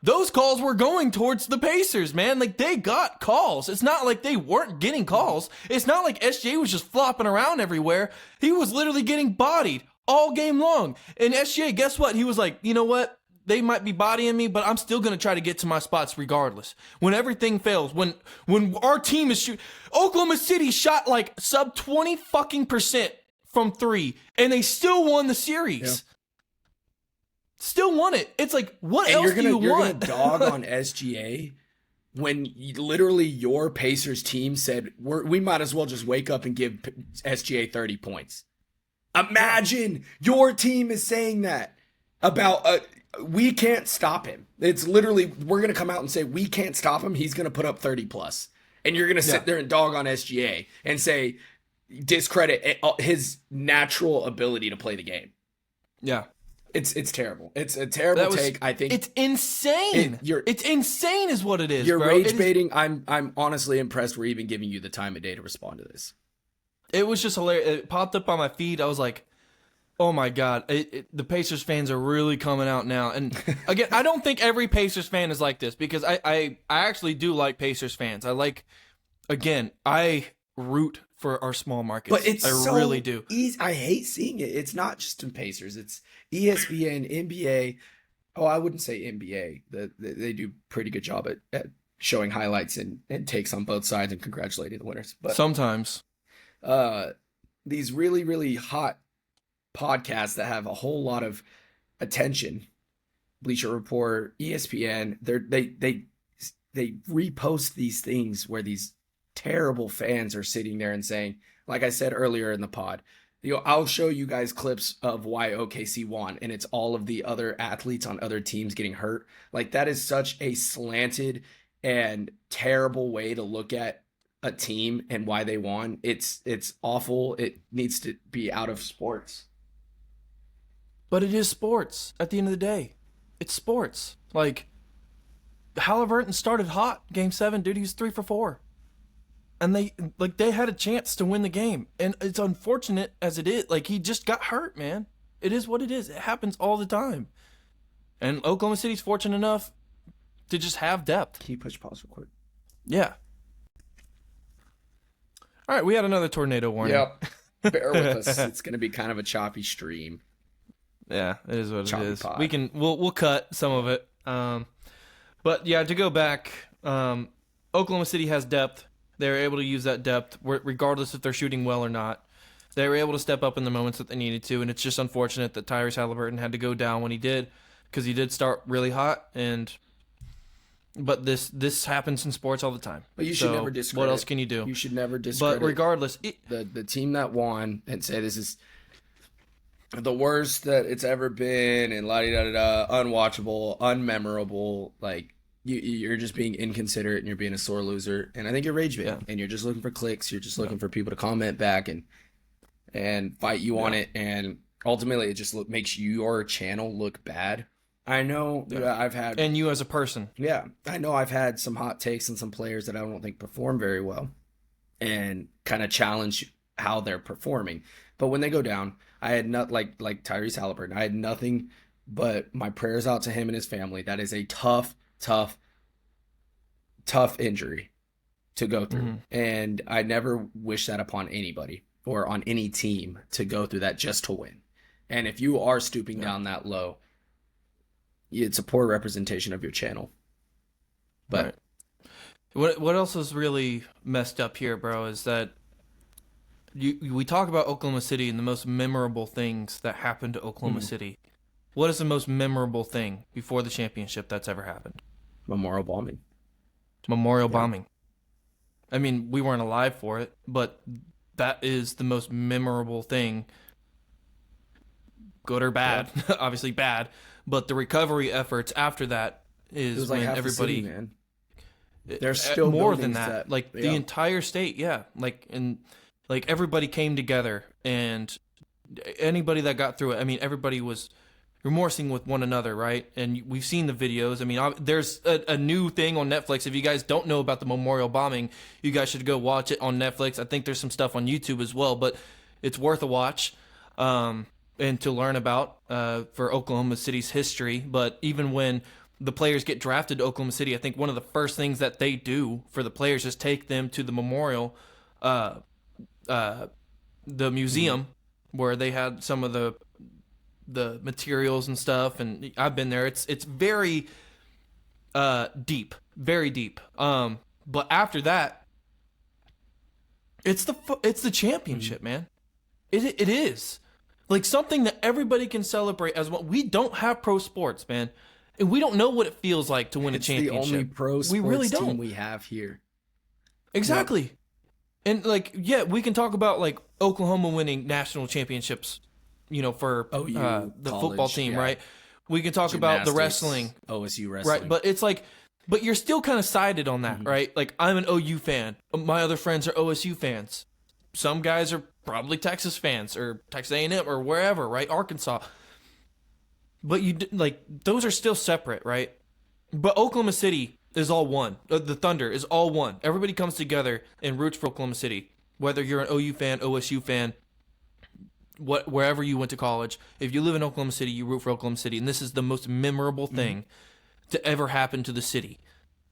Those calls were going towards the Pacers, man. Like, they got calls. It's not like they weren't getting calls. It's not like SGA was just flopping around everywhere. He was literally getting bodied all game long. And SGA, guess what? He was like, you know what? They might be bodying me, but I'm still going to try to get to my spots regardless. When everything fails, when our team is shooting, Oklahoma City shot like sub 20% from 3, and they still won the series. Yeah. Still won it. It's like, what else do you want? You're going to dog on SGA when literally your Pacers team said, we might as well just wake up and give SGA 30 points. Imagine your team is saying that about, we can't stop him. It's literally, we're going to come out and say, we can't stop him. He's going to put up 30 plus. And you're going to sit there and dog on SGA and say, discredit his natural ability to play the game. Yeah. It's terrible. It's a terrible take. I think it's insane. It's insane is what it is. You're bro. rage baiting. I'm honestly impressed we're even giving you the time of day to respond to this. It was just hilarious. It popped up on my feed. I was like, oh my God, the Pacers fans are really coming out now. And again, I don't think every Pacers fan is like this, because I actually do like Pacers fans. I root for our small markets. But it's really do. Easy. I hate seeing it. It's not just in Pacers. It's ESPN, NBA. Oh, I wouldn't say NBA. They do a pretty good job at showing highlights and takes on both sides and congratulating the winners. But sometimes these really, really hot podcasts that have a whole lot of attention, Bleacher Report, ESPN, they repost these things where these terrible fans are sitting there and saying, like I said earlier in the pod, I'll show you guys clips of why OKC won, and it's all of the other athletes on other teams getting hurt. Like, that is such a slanted and terrible way to look at a team and why they won. It's awful. It needs to be out of sports. But it is sports at the end of the day. It's sports. Like, Halliburton started hot Game 7, dude. He was 3 for 4. And they had a chance to win the game. And it's unfortunate as it is. Like, he just got hurt, man. It is what it is. It happens all the time. And Oklahoma City's fortunate enough to just have depth. Can you push pause real quick? Yeah. All right, we had another tornado warning. Yep. Bear with us. It's going to be kind of a choppy stream. Yeah, it is what Choppy it is. pot. We'll cut some of it. But yeah, to go back, Oklahoma City has depth. They're able to use that depth regardless if they're shooting well or not. They were able to step up in the moments that they needed to, and it's just unfortunate that Tyrese Halliburton had to go down when he did, because he did start really hot. But this happens in sports all the time. But you should never discredit. What else can you do? You should never discredit. But regardless, the team that won and say this is the worst that it's ever been and la-di-da-da-da, unwatchable, unmemorable, like, you're just being inconsiderate and you're being a sore loser. And I think you're rage baiting, and you're just looking for clicks. You're just looking for people to comment back and fight you on it. And ultimately, it just makes your channel look bad. I know I've had... And you as a person. Yeah. I know I've had some hot takes on some players that I don't think perform very well and kind of challenge how they're performing. But when they go down, I had not like Tyrese Halliburton. I had nothing but my prayers out to him and his family. That is a tough injury to go through. Mm-hmm. And I never wish that upon anybody or on any team to go through that just to win. And if you are stooping down that low, it's a poor representation of your channel. But what else is really messed up here, bro, is that we talk about Oklahoma City and the most memorable things that happened to Oklahoma City. What is the most memorable thing before the championship that's ever happened? Memorial bombing. Bombing. I mean, we weren't alive for it, but that is the most memorable thing. Good or bad, obviously bad, but the recovery efforts after that is It was like when half everybody. the city, man. There's still more than buildings that. Like the entire state, like everybody came together, and anybody that got through it. I mean, everybody was remorsing with one another, right? And we've seen the videos. I mean, there's a new thing on Netflix. If you guys don't know about the memorial bombing, you guys should go watch it on Netflix. I think there's some stuff on YouTube as well, but it's worth a watch and to learn about for Oklahoma City's history. But even when the players get drafted to Oklahoma City, I think one of the first things that they do for the players is take them to the memorial, the museum, where they had some of the materials and stuff, and I've been there. It's very deep, very deep. But after that, it's the championship, man. It is like something that everybody can celebrate as well. We don't have pro sports, man, and we don't know what it feels like to win a championship. The only pro sports we really don't. team we have here. Exactly. Yep. And like, yeah, we can talk about like Oklahoma winning national championships, you know, for the college, football team, right? We can talk about the wrestling, OSU wrestling, right? But it's like, but you're still kind of sided on that, right? Like, I'm an OU fan. My other friends are OSU fans. Some guys are probably Texas fans or Texas A&M or wherever, right? Arkansas. But those are still separate, right? But Oklahoma City is all one. The Thunder is all one. Everybody comes together and roots for Oklahoma City. Whether you're an OU fan, OSU fan, wherever you went to college, if you live in Oklahoma City, you root for Oklahoma City. And this is the most memorable thing to ever happen to the city,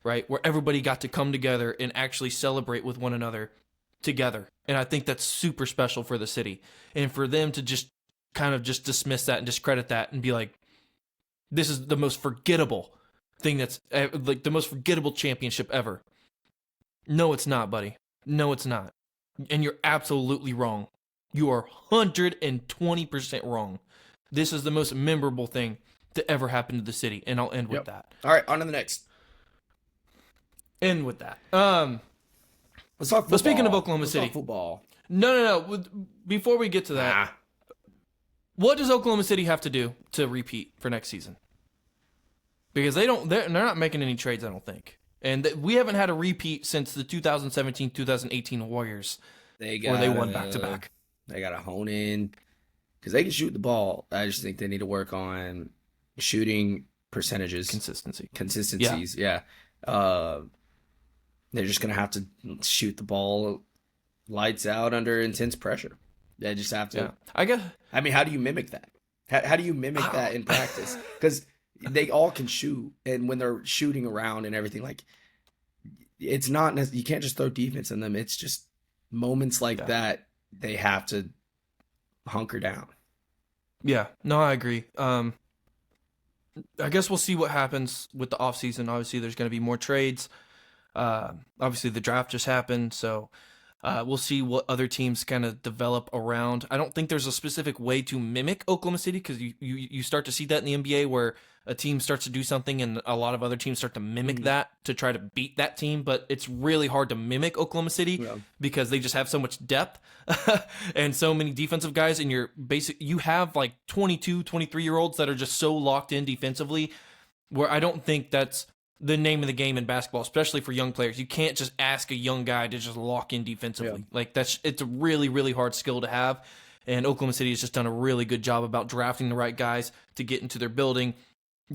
right? Where everybody got to come together and actually celebrate with one another together. And I think that's super special for the city. And for them to just kind of just dismiss that and discredit that and be like, this is the most forgettable thing that's like the most forgettable championship ever. No, it's not, buddy. No, it's not. And you're absolutely wrong. You are 120% wrong. This is the most memorable thing to ever happen to the city. And I'll end with that. All right, on to the next. End with that. Let's talk football. But speaking of Oklahoma Let's City. talk football. No. Before we get to that, what does Oklahoma City have to do to repeat for next season? Because they're not making any trades, I don't think. And we haven't had a repeat since the 2017-2018 Warriors, where they won back-to-back. They got to hone in because they can shoot the ball. I just think they need to work on shooting percentages. Consistencies, yeah. They're just going to have to shoot the ball lights out under intense pressure. They just have to. Yeah. I mean, how do you mimic that? How do you mimic that in practice? Because they all can shoot, and when they're shooting around and everything, like it's not. You can't just throw defense in them. It's just moments like that they have to hunker down. Yeah, no, I agree. I guess we'll see what happens with the offseason. Obviously, there's going to be more trades. Obviously, the draft just happened, so we'll see what other teams kind of develop around. I don't think there's a specific way to mimic Oklahoma City because you start to see that in the NBA where a team starts to do something and a lot of other teams start to mimic that to try to beat that team. But it's really hard to mimic Oklahoma City because they just have so much depth and so many defensive guys. And you have like 22, 23-year-olds that are just so locked in defensively where I don't think that's the name of the game in basketball, especially for young players. You can't just ask a young guy to just lock in defensively. Like it's a really, really hard skill to have. And Oklahoma City has just done a really good job about drafting the right guys to get into their building,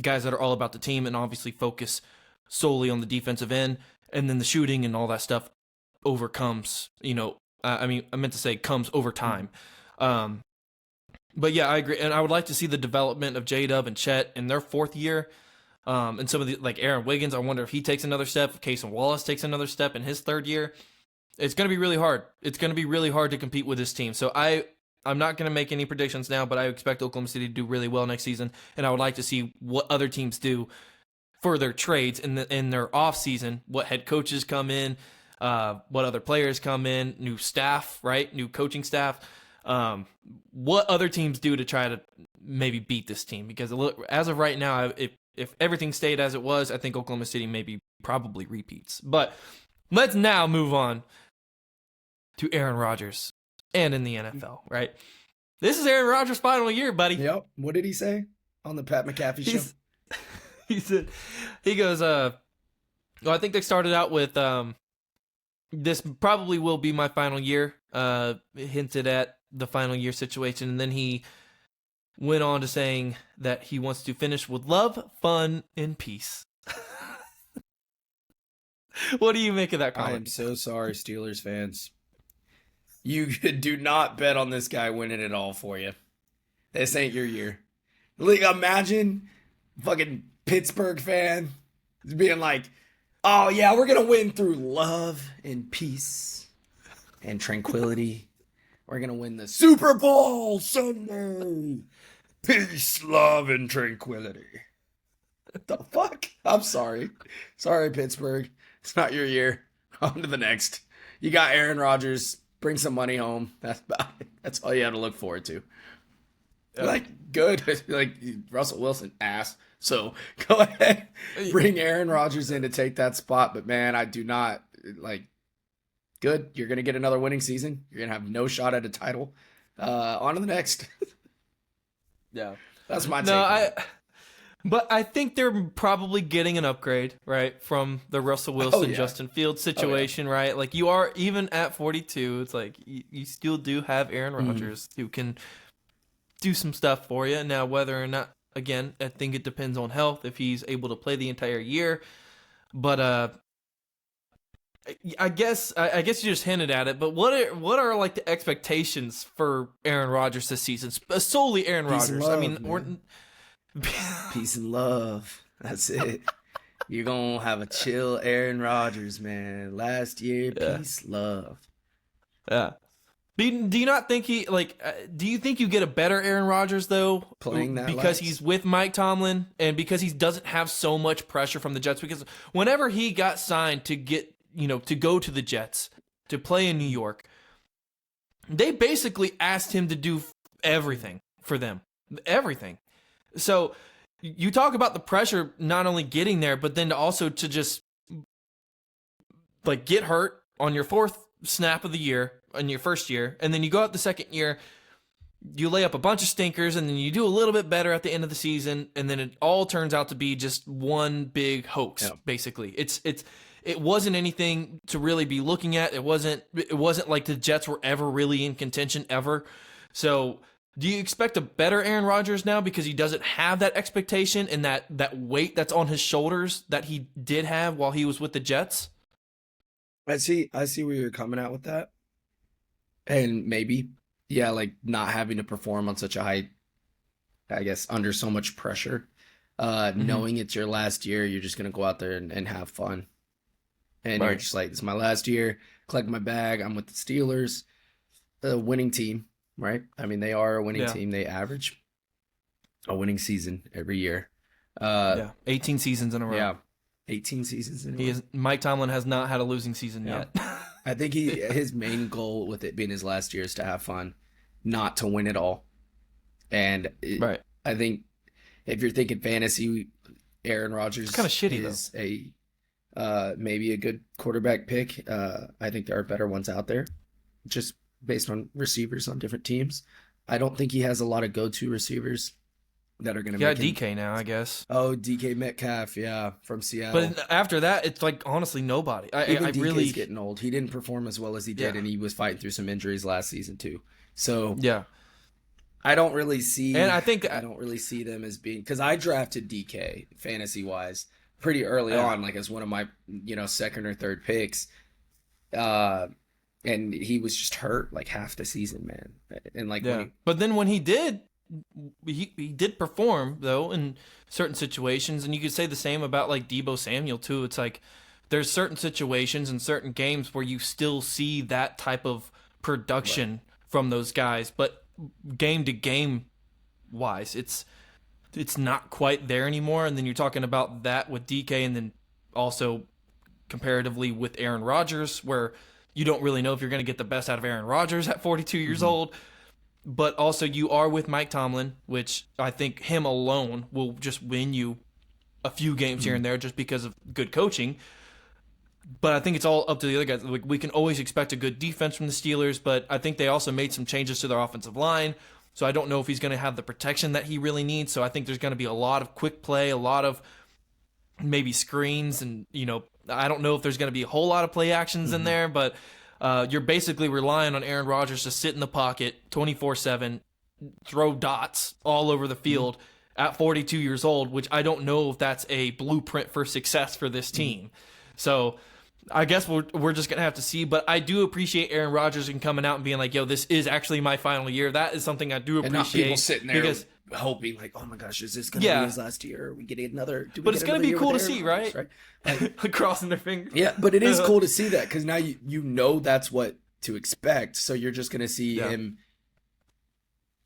guys that are all about the team and obviously focus solely on the defensive end. And then the shooting and all that stuff overcomes, I meant to say comes over time. But yeah, I agree. And I would like to see the development of J-Dub and Chet in their fourth year. And some of the, like Aaron Wiggins, I wonder if he takes another step, if Cason Wallace takes another step in his third year. It's going to be really hard. It's going to be really hard to compete with this team. So I'm not going to make any predictions now, but I expect Oklahoma City to do really well next season. And I would like to see what other teams do for their trades in their off season, what head coaches come in, what other players come in, new staff, right? New coaching staff. What other teams do to try to maybe beat this team? Because as of right now, if everything stayed as it was, I think Oklahoma City maybe probably repeats. But let's now move on to Aaron Rodgers and in the NFL, right? This is Aaron Rodgers' final year, buddy. Yep. What did he say on the Pat McAfee show? He goes, well, I think they started out with, this probably will be my final year, hinted at the final year situation. And then he went on to saying that he wants to finish with love, fun, and peace. What do you make of that comment? I am so sorry, Steelers fans. You do not bet on this guy winning it all for you. This ain't your year. Like, imagine fucking Pittsburgh fan being like, oh yeah, we're gonna win through love and peace and tranquility. We're gonna win the Super Bowl Sunday. Peace, love, and tranquility. What the fuck? I'm sorry. Sorry, Pittsburgh. It's not your year. On to the next. You got Aaron Rodgers. Bring some money home. That's about it. That's all you have to look forward to. Like, good. Like, Russell Wilson, ass. So, go ahead. Bring Aaron Rodgers in to take that spot. But, man, I do not, like, good. You're going to get another winning season. You're going to have no shot at a title. On to the next. Yeah. That's my take. But I think they're probably getting an upgrade, right, from the Russell Wilson, Justin Fields situation, right? Like, you are, even at 42, it's like you still do have Aaron Rodgers who can do some stuff for you. Now, whether or not, again, I think it depends on health, if he's able to play the entire year. But I guess you just hinted at it. But what are like the expectations for Aaron Rodgers this season? Solely Aaron Rodgers. I mean, we're peace and love. That's it. You're going to have a chill Aaron Rodgers, man. Last year, peace, love. Yeah. Do you not think do you think you get a better Aaron Rodgers, though? Playing that because he's with Mike Tomlin and because he doesn't have so much pressure from the Jets? Because whenever he got signed to to go to the Jets, to play in New York, they basically asked him to do everything for them. Everything. So you talk about the pressure not only getting there, but then also to just like get hurt on your fourth snap of the year, in your first year, and then you go out the second year, you lay up a bunch of stinkers, and then you do a little bit better at the end of the season, and then it all turns out to be just one big hoax, basically. It wasn't anything to really be looking at. It wasn't like the Jets were ever really in contention ever. So do you expect a better Aaron Rodgers now because he doesn't have that expectation and that weight that's on his shoulders that he did have while he was with the Jets? I see where you're coming at with that. And maybe, like not having to perform on such a high, I guess, under so much pressure. Knowing it's your last year, you're just going to go out there and have fun. And you're just like, this is my last year, collect my bag, I'm with the Steelers, a winning team. Right? I mean, they are a winning team. They average a winning season every year. 18 seasons in a row. Yeah, 18 seasons in a row. Mike Tomlin has not had a losing season yet. I think his main goal with it being his last year is to have fun, not to win it all. And I think if you're thinking fantasy, Aaron Rodgers kind of shitty is maybe a good quarterback pick. I think there are better ones out there. Just based on receivers on different teams. I don't think he has a lot of go-to receivers that are going to make him. DK now, I guess. Oh, DK Metcalf, from Seattle. But after that, it's like, honestly, nobody. Even DK's getting old. He didn't perform as well as he did, and he was fighting through some injuries last season, too. So, I don't really see... And I don't really see them as being... Because I drafted DK, fantasy-wise, pretty early on, like as one of my, second or third picks. And he was just hurt like half the season, man. And but then when he did perform though in certain situations, and you could say the same about like Deebo Samuel too. It's like there's certain situations and certain games where you still see that type of production from those guys, but game to game wise, it's not quite there anymore. And then you're talking about that with DK, and then also comparatively with Aaron Rodgers, where you don't really know if you're going to get the best out of Aaron Rodgers at 42 years old. But also you are with Mike Tomlin, which I think him alone will just win you a few games here and there just because of good coaching. But I think it's all up to the other guys. Like, we can always expect a good defense from the Steelers, but I think they also made some changes to their offensive line. So I don't know if he's going to have the protection that he really needs. So I think there's going to be a lot of quick play, a lot of maybe screens, and, I don't know if there's going to be a whole lot of play actions in there, but you're basically relying on Aaron Rodgers to sit in the pocket 24/7, throw dots all over the field at 42 years old, which I don't know if that's a blueprint for success for this team. So I guess we're just going to have to see, but I do appreciate Aaron Rodgers and coming out and being like, yo, this is actually my final year. That is something I do appreciate. And not people sitting there hoping like, oh my gosh, is this going to be his last year? Are we getting another? But it's going to be cool to see, right? Like, crossing their fingers. Yeah, but it is cool to see that because now you know that's what to expect. So you're just going to see him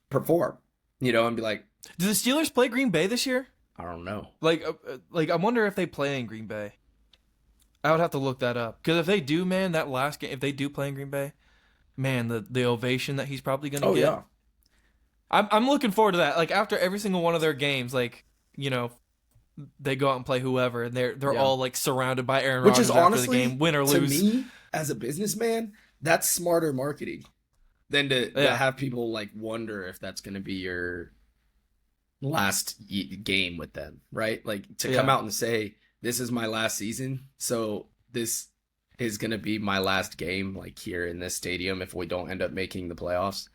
perform, and be like, do the Steelers play Green Bay this year? I don't know. Like I wonder if they play in Green Bay. I would have to look that up, because if they do, man, that last game, if they do play in Green Bay, man, the ovation that he's probably going to get. Yeah. I'm looking forward to that. Like, after every single one of their games, like, they go out and play whoever, and they're all like surrounded by Aaron Rodgers after the game, win or lose. To me, as a businessman, that's smarter marketing than to have people like wonder if that's going to be your last game with them, right? Like, to come out and say, this is my last season, so this is going to be my last game, like, here in this stadium if we don't end up making the playoffs.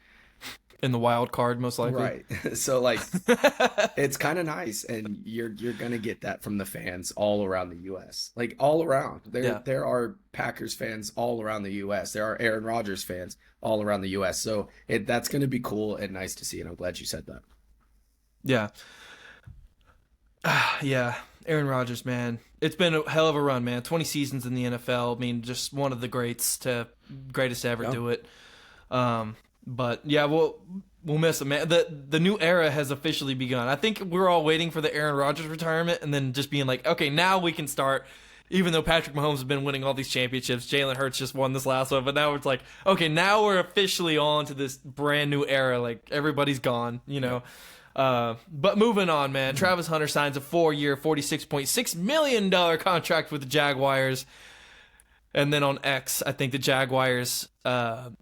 In the wild card, most likely. Right. So, like, it's kind of nice, and you're going to get that from the fans all around the U.S. Like, all around. There are Packers fans all around the U.S. There are Aaron Rodgers fans all around the U.S. So, that's going to be cool and nice to see, and I'm glad you said that. Yeah. Yeah. Aaron Rodgers, man. It's been a hell of a run, man. 20 seasons in the NFL. I mean, just one of the greatest to ever do it. But yeah, we'll miss him, man. The new era has officially begun. I think we're all waiting for the Aaron Rodgers retirement and then just being like, okay, now we can start. Even though Patrick Mahomes has been winning all these championships, Jalen Hurts just won this last one, but now it's like, okay, now we're officially on to this brand new era. Like, everybody's gone, But moving on, man. Travis Hunter signs a 4-year, $46.6 million contract with the Jaguars. And then on X, I think the Jaguars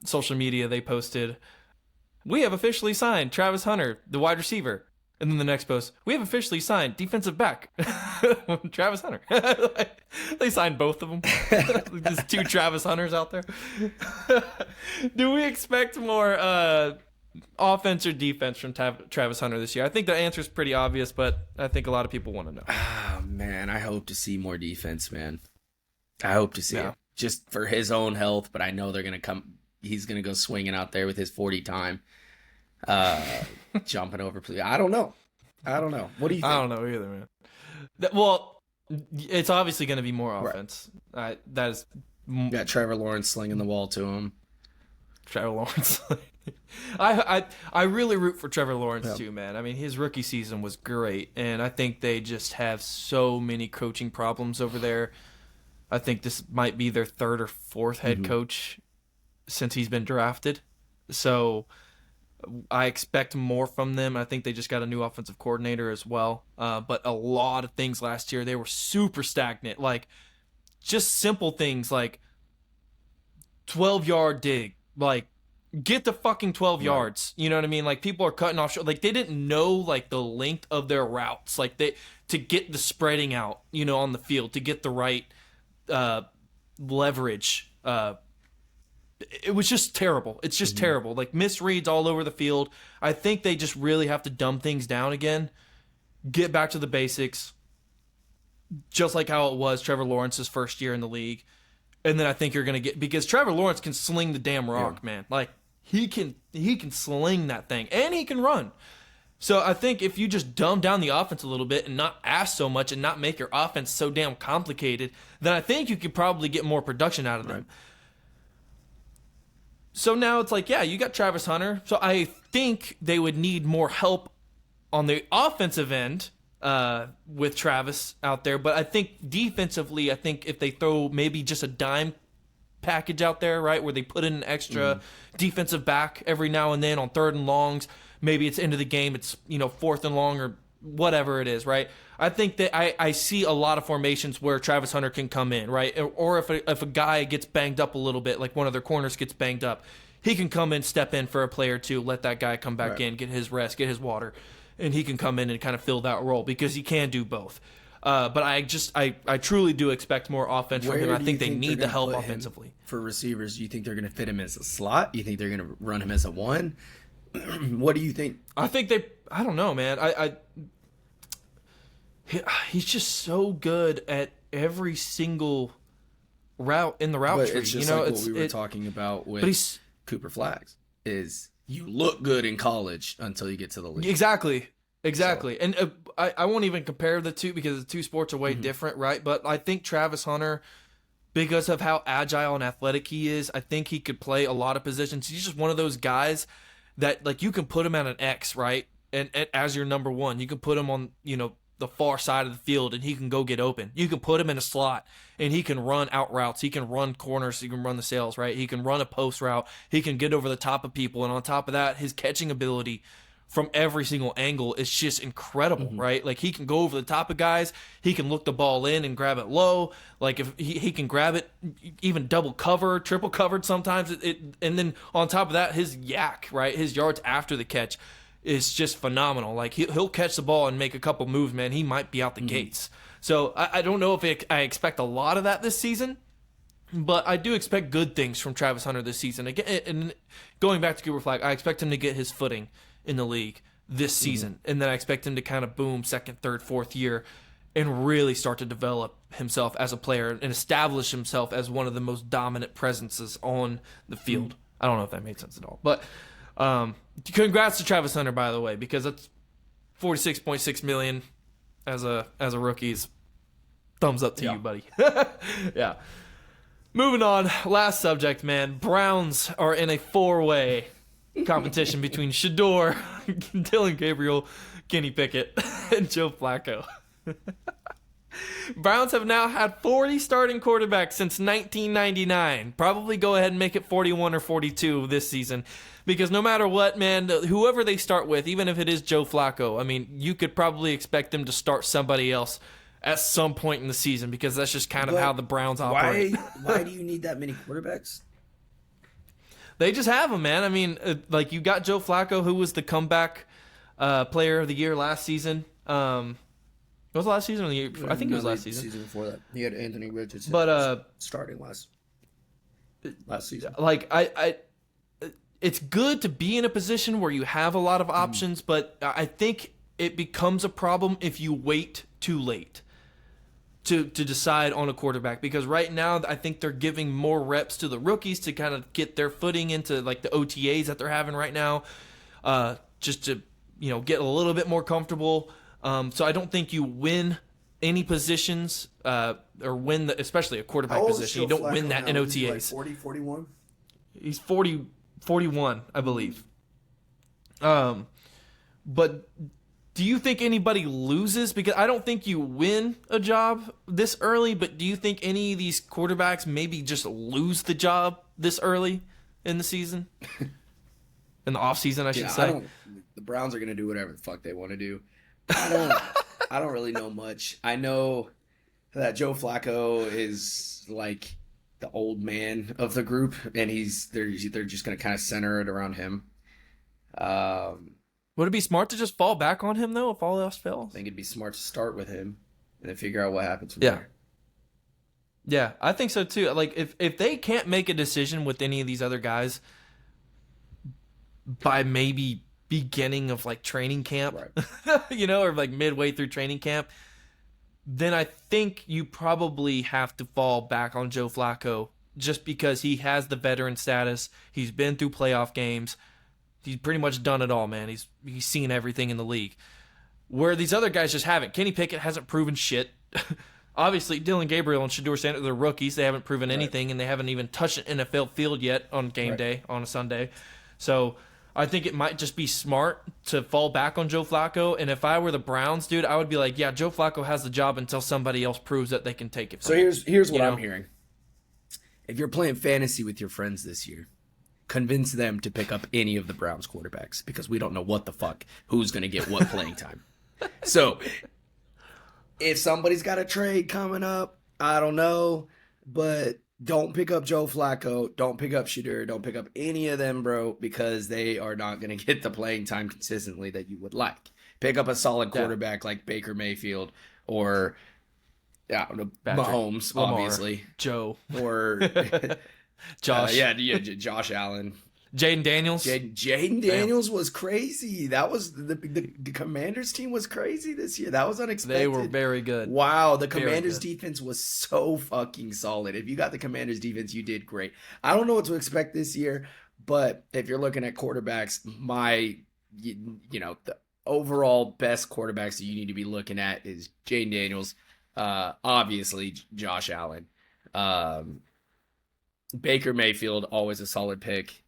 social media, they posted, we have officially signed Travis Hunter, the wide receiver. And then the next post, we have officially signed defensive back, Travis Hunter. They signed both of them. There's 2 Travis Hunters out there. Do we expect more offense or defense from Travis Hunter this year? I think the answer is pretty obvious, but I think a lot of people want to know. Oh, man, I hope to see more defense, man. I hope to see it. Just for his own health, but I know they're going to come. He's going to go swinging out there with his 40 time, jumping over. I don't know. What do you think? I don't know either, man. Well, it's obviously going to be more offense. Right. That is. Got Trevor Lawrence slinging the ball to him. Trevor Lawrence. I really root for Trevor Lawrence too, man. I mean, his rookie season was great, and I think they just have so many coaching problems over there. I think this might be their 3rd or 4th head coach since he's been drafted. So I expect more from them. I think they just got a new offensive coordinator as well. But a lot of things last year, they were super stagnant. Like, just simple things like 12-yard dig. Like, get the fucking 12 yards. You know what I mean? Like, people are cutting off. Like, they didn't know, like, the length of their routes. Like, to get the spreading out, on the field, to get the right leverage. It was just terrible. It's just terrible. Like, misreads all over the field. I think they just really have to dumb things down again, get back to the basics, just like how it was Trevor Lawrence's first year in the league. And then I think you're going to get, because Trevor Lawrence can sling the damn rock, man. Like, he can sling that thing, and he can run. So I think if you just dumb down the offense a little bit and not ask so much and not make your offense so damn complicated, then I think you could probably get more production out of them. Right. So now it's like, yeah, you got Travis Hunter. So I think they would need more help on the offensive end with Travis out there. But I think defensively, I think if they throw maybe just a dime package out there, right, where they put in an extra defensive back every now and then on 3rd and longs, maybe it's end of the game, it's 4th and long or whatever it is, right? I think that I see a lot of formations where Travis Hunter can come in, right? Or if a guy gets banged up a little bit, like one of their corners gets banged up, he can come in, step in for a play or two, let that guy come back in, get his rest, get his water, and he can come in and kind of fill that role because he can do both. But I truly do expect more offense from him. I think they need the help offensively. For receivers, do you think they're going to fit him as a slot? You think they're going to run him as a 1? What do you think? I don't know, man. He's just so good at every single route in the route tree. It's just what we were talking about with Cooper Flagg. Is you look good in college until you get to the league. Exactly. And I won't even compare the two because the two sports are way different, right? But I think Travis Hunter, because of how agile and athletic he is, I think he could play a lot of positions. He's just one of those guys that, like, you can put him at an X, right? And as your number 1, you can put him on, the far side of the field and he can go get open. You can put him in a slot and he can run out routes. He can run corners. He can run the sails, right? He can run a post route. He can get over the top of people. And on top of that, his catching ability from every single angle is just incredible, right? Like, he can go over the top of guys. He can look the ball in and grab it low. Like, if he can grab it even double covered, triple covered sometimes. And then on top of that, his yak, right? His yards after the catch is just phenomenal. Like, he'll catch the ball and make a couple moves, man. He might be out the gates. So I don't know if I expect a lot of that this season, but I do expect good things from Travis Hunter this season. Again, and going back to Cooper Flagg, I expect him to get his footing in the league this season, and then I expect him to kind of boom 2nd, 3rd, 4th year and really start to develop himself as a player and establish himself as one of the most dominant presences on the field. I don't know if that made sense at all, but congrats to Travis Hunter, by the way, because that's $46.6 million as a rookie's thumbs up to you, buddy. Yeah. Moving on, last subject, man. Browns are in a 4-way competition between Shador, Dylan Gabriel, Kenny Pickett, and Joe Flacco. Browns have now had 40 starting quarterbacks since 1999. Probably go ahead and make it 41 or 42 this season. Because no matter what, man, whoever they start with, even if it is Joe Flacco, I mean, you could probably expect them to start somebody else at some point in the season because that's just kind of how the Browns operate. Why do you need that many quarterbacks? They just have them, man. I mean, like, you got Joe Flacco, who was the comeback player of the year last season. Was it last season or the year before? I think it was last season. Season before that, he had Anthony Richardson. But starting last season. Like, it's good to be in a position where you have a lot of options, but I think it becomes a problem if you wait too late to decide on a quarterback, because right now I think they're giving more reps to the rookies to kind of get their footing into, like, the OTAs that they're having right now, just to get a little bit more comfortable. So I don't think you win any positions or win especially a quarterback position. You don't win that in OTAs. Like 40, 41? He's 41, I believe. But do you think anybody loses? Because I don't think you win a job this early, but do you think any of these quarterbacks maybe just lose the job this early in the season? In the offseason, I should say. The Browns are going to do whatever the fuck they want to do. I don't really know much. I know that Joe Flacco is like the old man of the group, and they're just going to kind of center it around him. Would it be smart to just fall back on him, though, if all else fails? I think it'd be smart to start with him and then figure out what happens from there. Yeah, I think so, too. Like, if they can't make a decision with any of these other guys by maybe beginning of, like, training camp, right. Or, like, midway through training camp, then I think you probably have to fall back on Joe Flacco just because he has the veteran status. He's been through playoff games. He's pretty much done it all, man. He's seen everything in the league. Where these other guys just haven't. Kenny Pickett hasn't proven shit. Obviously, Dylan Gabriel and Shador Sanders, they're rookies. They haven't proven anything, and they haven't even touched an NFL field yet on game day, on a Sunday. So I think it might just be smart to fall back on Joe Flacco. And if I were the Browns, dude, I would be like, yeah, Joe Flacco has the job until somebody else proves that they can take it. So here's what I'm hearing. If you're playing fantasy with your friends this year, convince them to pick up any of the Browns quarterbacks because we don't know what the fuck who's going to get what playing time. So if somebody's got a trade coming up, I don't know, but don't pick up Joe Flacco. Don't pick up Shedeur. Don't pick up any of them, bro, because they are not going to get the playing time consistently that you would like. Pick up a solid quarterback like Baker Mayfield or Mahomes, Lamar, obviously. Joe. Or Josh. Josh Allen. Jaden Daniels. Jaden Daniels was crazy. That was the Commanders team was crazy this year. That was unexpected. They were very good. Wow, the Commanders defense was so fucking solid. If you got the Commanders defense, you did great. I don't know what to expect this year, but if you're looking at quarterbacks, the overall best quarterbacks that you need to be looking at is Jaden Daniels, obviously Josh Allen. Baker Mayfield, always a solid pick.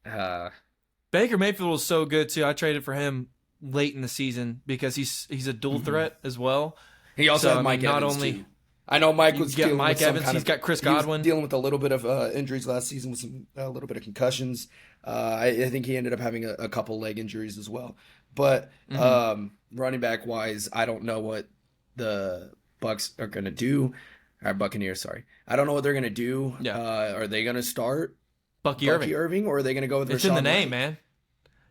Baker Mayfield was so good too. I traded for him late in the season because he's a dual threat as well. He also had Mike Evans too. I know Mike was dealing with some Evans. He's got Chris Godwin. He was dealing with a little bit of injuries last season with a little bit of concussions. I think he ended up having a couple leg injuries as well. But running back wise, I don't know what the Bucks are going to do. Or Buccaneers, sorry. I don't know what they're going to do. Yeah. Are they going to start Bucky Irving, or are they going to go with It's Rashawn in the name, White? man.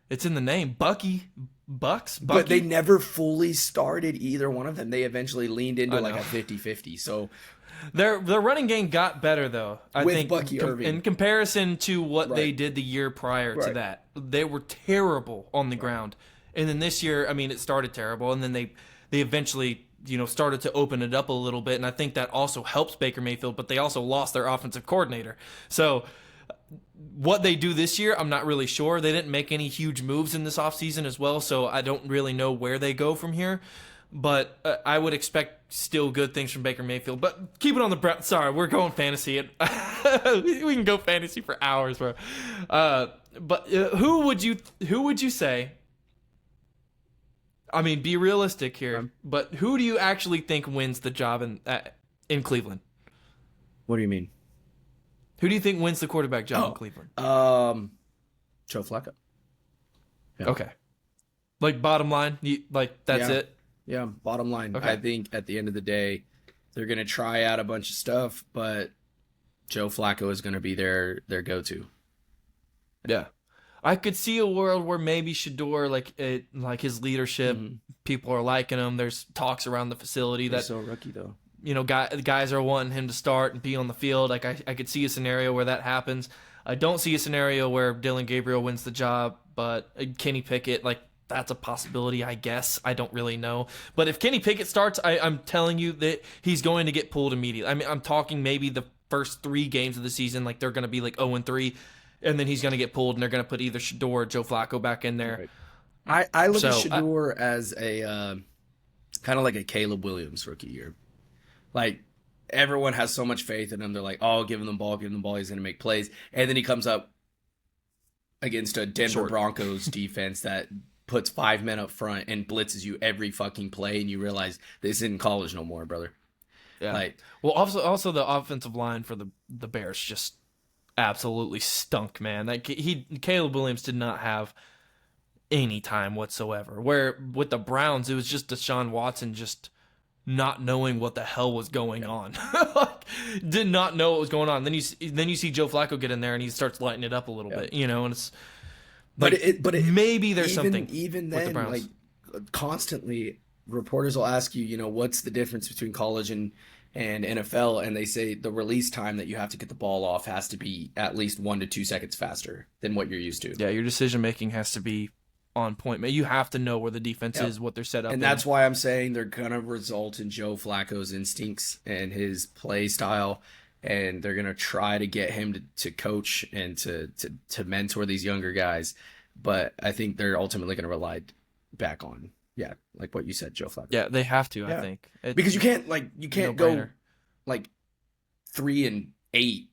It's in the name. Bucky. But they never fully started either one of them. They eventually leaned into like a 50-50. So their running game got better, though. I think Bucky Irving. In comparison to what they did the year prior to that. They were terrible on the ground. And then this year, I mean, it started terrible. And then they eventually started to open it up a little bit, and I think that also helps Baker Mayfield, but they also lost their offensive coordinator. So what they do this year, I'm not really sure. They didn't make any huge moves in this offseason as well, so I don't really know where they go from here. But I would expect still good things from Baker Mayfield. But keep it on the sorry, we're going fantasy. We can go fantasy for hours, bro. But who would you say? I mean, be realistic here, but who do you actually think wins the job in Cleveland? What do you mean? Who do you think wins the quarterback job in Cleveland? Joe Flacco. Yeah. Okay. Like, bottom line, that's it? Yeah, bottom line. Okay. I think at the end of the day, they're going to try out a bunch of stuff, but Joe Flacco is going to be their go-to. Yeah. I could see a world where maybe Shedeur, like his leadership, people are liking him. There's talks around the facility that He's so rookie though. Guys are wanting him to start and be on the field. Like I could see a scenario where that happens. I don't see a scenario where Dylan Gabriel wins the job, but Kenny Pickett, that's a possibility, I guess. I don't really know. But if Kenny Pickett starts, I'm telling you that he's going to get pulled immediately. I mean, I'm talking maybe the first 3 games of the season, they're going to be 0-3. And then he's going to get pulled, and they're going to put either Shedeur or Joe Flacco back in there. Right. I look at Shedeur as a kind of like a Caleb Williams rookie year. Everyone has so much faith in him. They're like, oh, give him the ball, He's going to make plays. And then he comes up against a Denver Broncos defense that puts 5 men up front and blitzes you every fucking play, and you realize this isn't college no more, brother. Yeah. Well, also the offensive line for the Bears just absolutely stunk, man. Caleb Williams did not have any time whatsoever. Where with the Browns, it was just Deshaun Watson just not knowing what the hell was going on. Did not know what was going on. Then you see Joe Flacco get in there and he starts lighting it up a little bit, and it's but maybe there's something even with then the Browns. Constantly reporters will ask you, what's the difference between college and NFL, and they say the release time that you have to get the ball off has to be at least 1 to 2 seconds faster than what you're used to. Yeah, your decision making has to be on point. You have to know where the defense is, what they're set up. And that's why I'm saying they're gonna result in Joe Flacco's instincts and his play style, and they're gonna try to get him to coach and to mentor these younger guys. But I think they're ultimately gonna rely back on. Yeah, like what you said, Joe Flacco. Yeah, they have to. I think because you can't go 3-8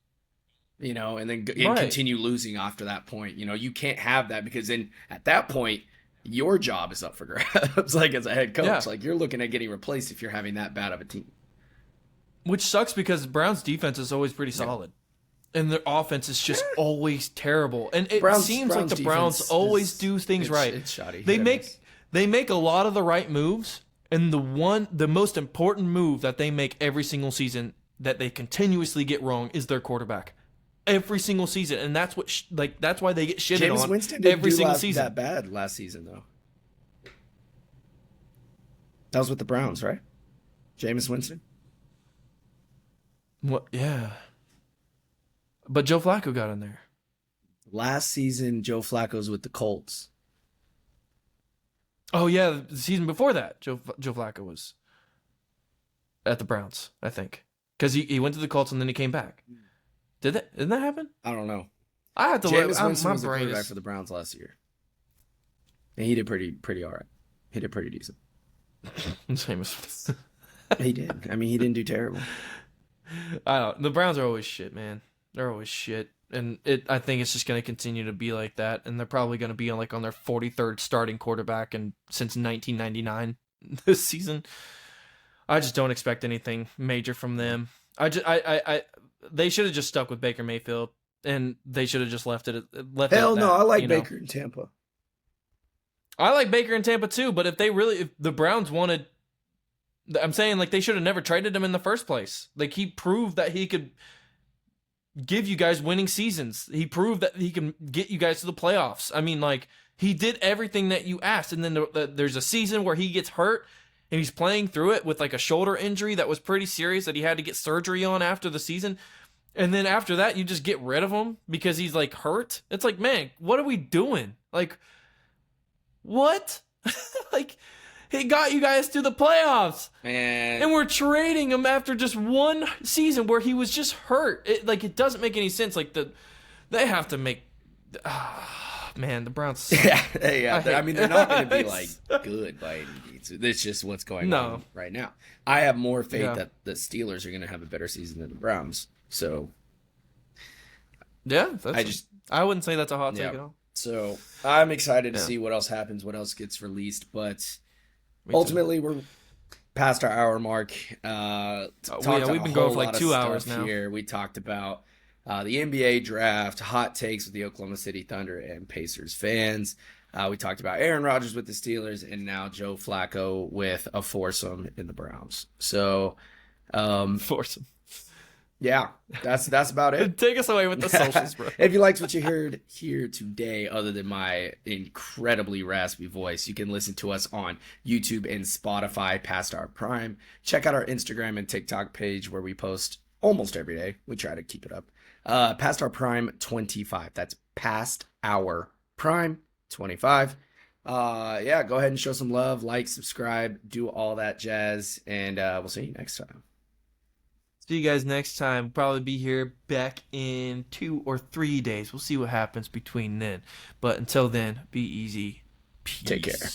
and then Right. continue losing after that point. You can't have that, because then at that point, your job is up for grabs, like as a head coach. Yeah. Like, you're looking at getting replaced if you're having that bad of a team. Which sucks because Browns' defense is always pretty solid. And their offense is just always terrible. And it seems like the Browns always do things right. It's shoddy. They make a lot of the right moves, and the most important move that they make every single season that they continuously get wrong is their quarterback. Every single season, and that's that's why they get shitted Jameis on Winston didn't every do single season. that bad last season, though. That was with the Browns, right? Jameis Winston. What? Yeah. But Joe Flacco got in there. Last season, Joe Flacco's with the Colts. Oh yeah, the season before that, Joe Flacco was at the Browns, I think, because he went to the Colts and then he came back. Didn't that happen? I don't know. I have to Jameis Winston my was the brain quarterback is... for the Browns last year, and he did pretty all right. He did pretty decent. Jameis. He did. I mean, he didn't do terrible. I don't. The Browns are always shit, man. They're always shit, and I think it's just going to continue to be like that. And they're probably going to be on their 43rd starting quarterback since 1999 this season. I just don't expect anything major from them. They should have just stuck with Baker Mayfield, and they should have just left it. Hell no, I like Baker Baker in Tampa. I like Baker in Tampa too, but if the Browns wanted, I'm saying they should have never traded him in the first place. He proved that he could give you guys winning seasons. He proved that he can get you guys to the playoffs. I mean, he did everything that you asked, and then there's a season where he gets hurt, and he's playing through it with a shoulder injury that was pretty serious that he had to get surgery on after the season. And then after that, you just get rid of him because he's hurt. It's man, what are we doing? What? He got you guys to the playoffs. Man. And we're trading him after just one season where he was just hurt. It doesn't make any sense. They have to make... man, the Browns suck. Yeah. I mean, they're not going to be good by any means. It's just what's going on right now. I have more faith that the Steelers are going to have a better season than the Browns. So, yeah, I wouldn't say that's a hot take at all. So I'm excited to see what else happens, what else gets released. But ultimately, we're past our hour mark. We've been going for 2 hours now. Here we talked about the NBA draft, hot takes with the Oklahoma City Thunder and Pacers fans. We talked about Aaron Rodgers with the Steelers, and now Joe Flacco with a foursome in the Browns. So, foursome. Yeah, that's about it. Take us away with the socials, bro. If you liked what you heard here today, other than my incredibly raspy voice, you can listen to us on YouTube and Spotify, Past Our Prime. Check out our Instagram and TikTok page where we post almost every day. We try to keep it up. Past Our Prime 25. That's Past Our Prime 25. Go ahead and show some love, like, subscribe, do all that jazz, and we'll see you next time. See you guys next time. Probably be here back in 2 or 3 days. We'll see what happens between then. But until then, be easy. Peace. Take care.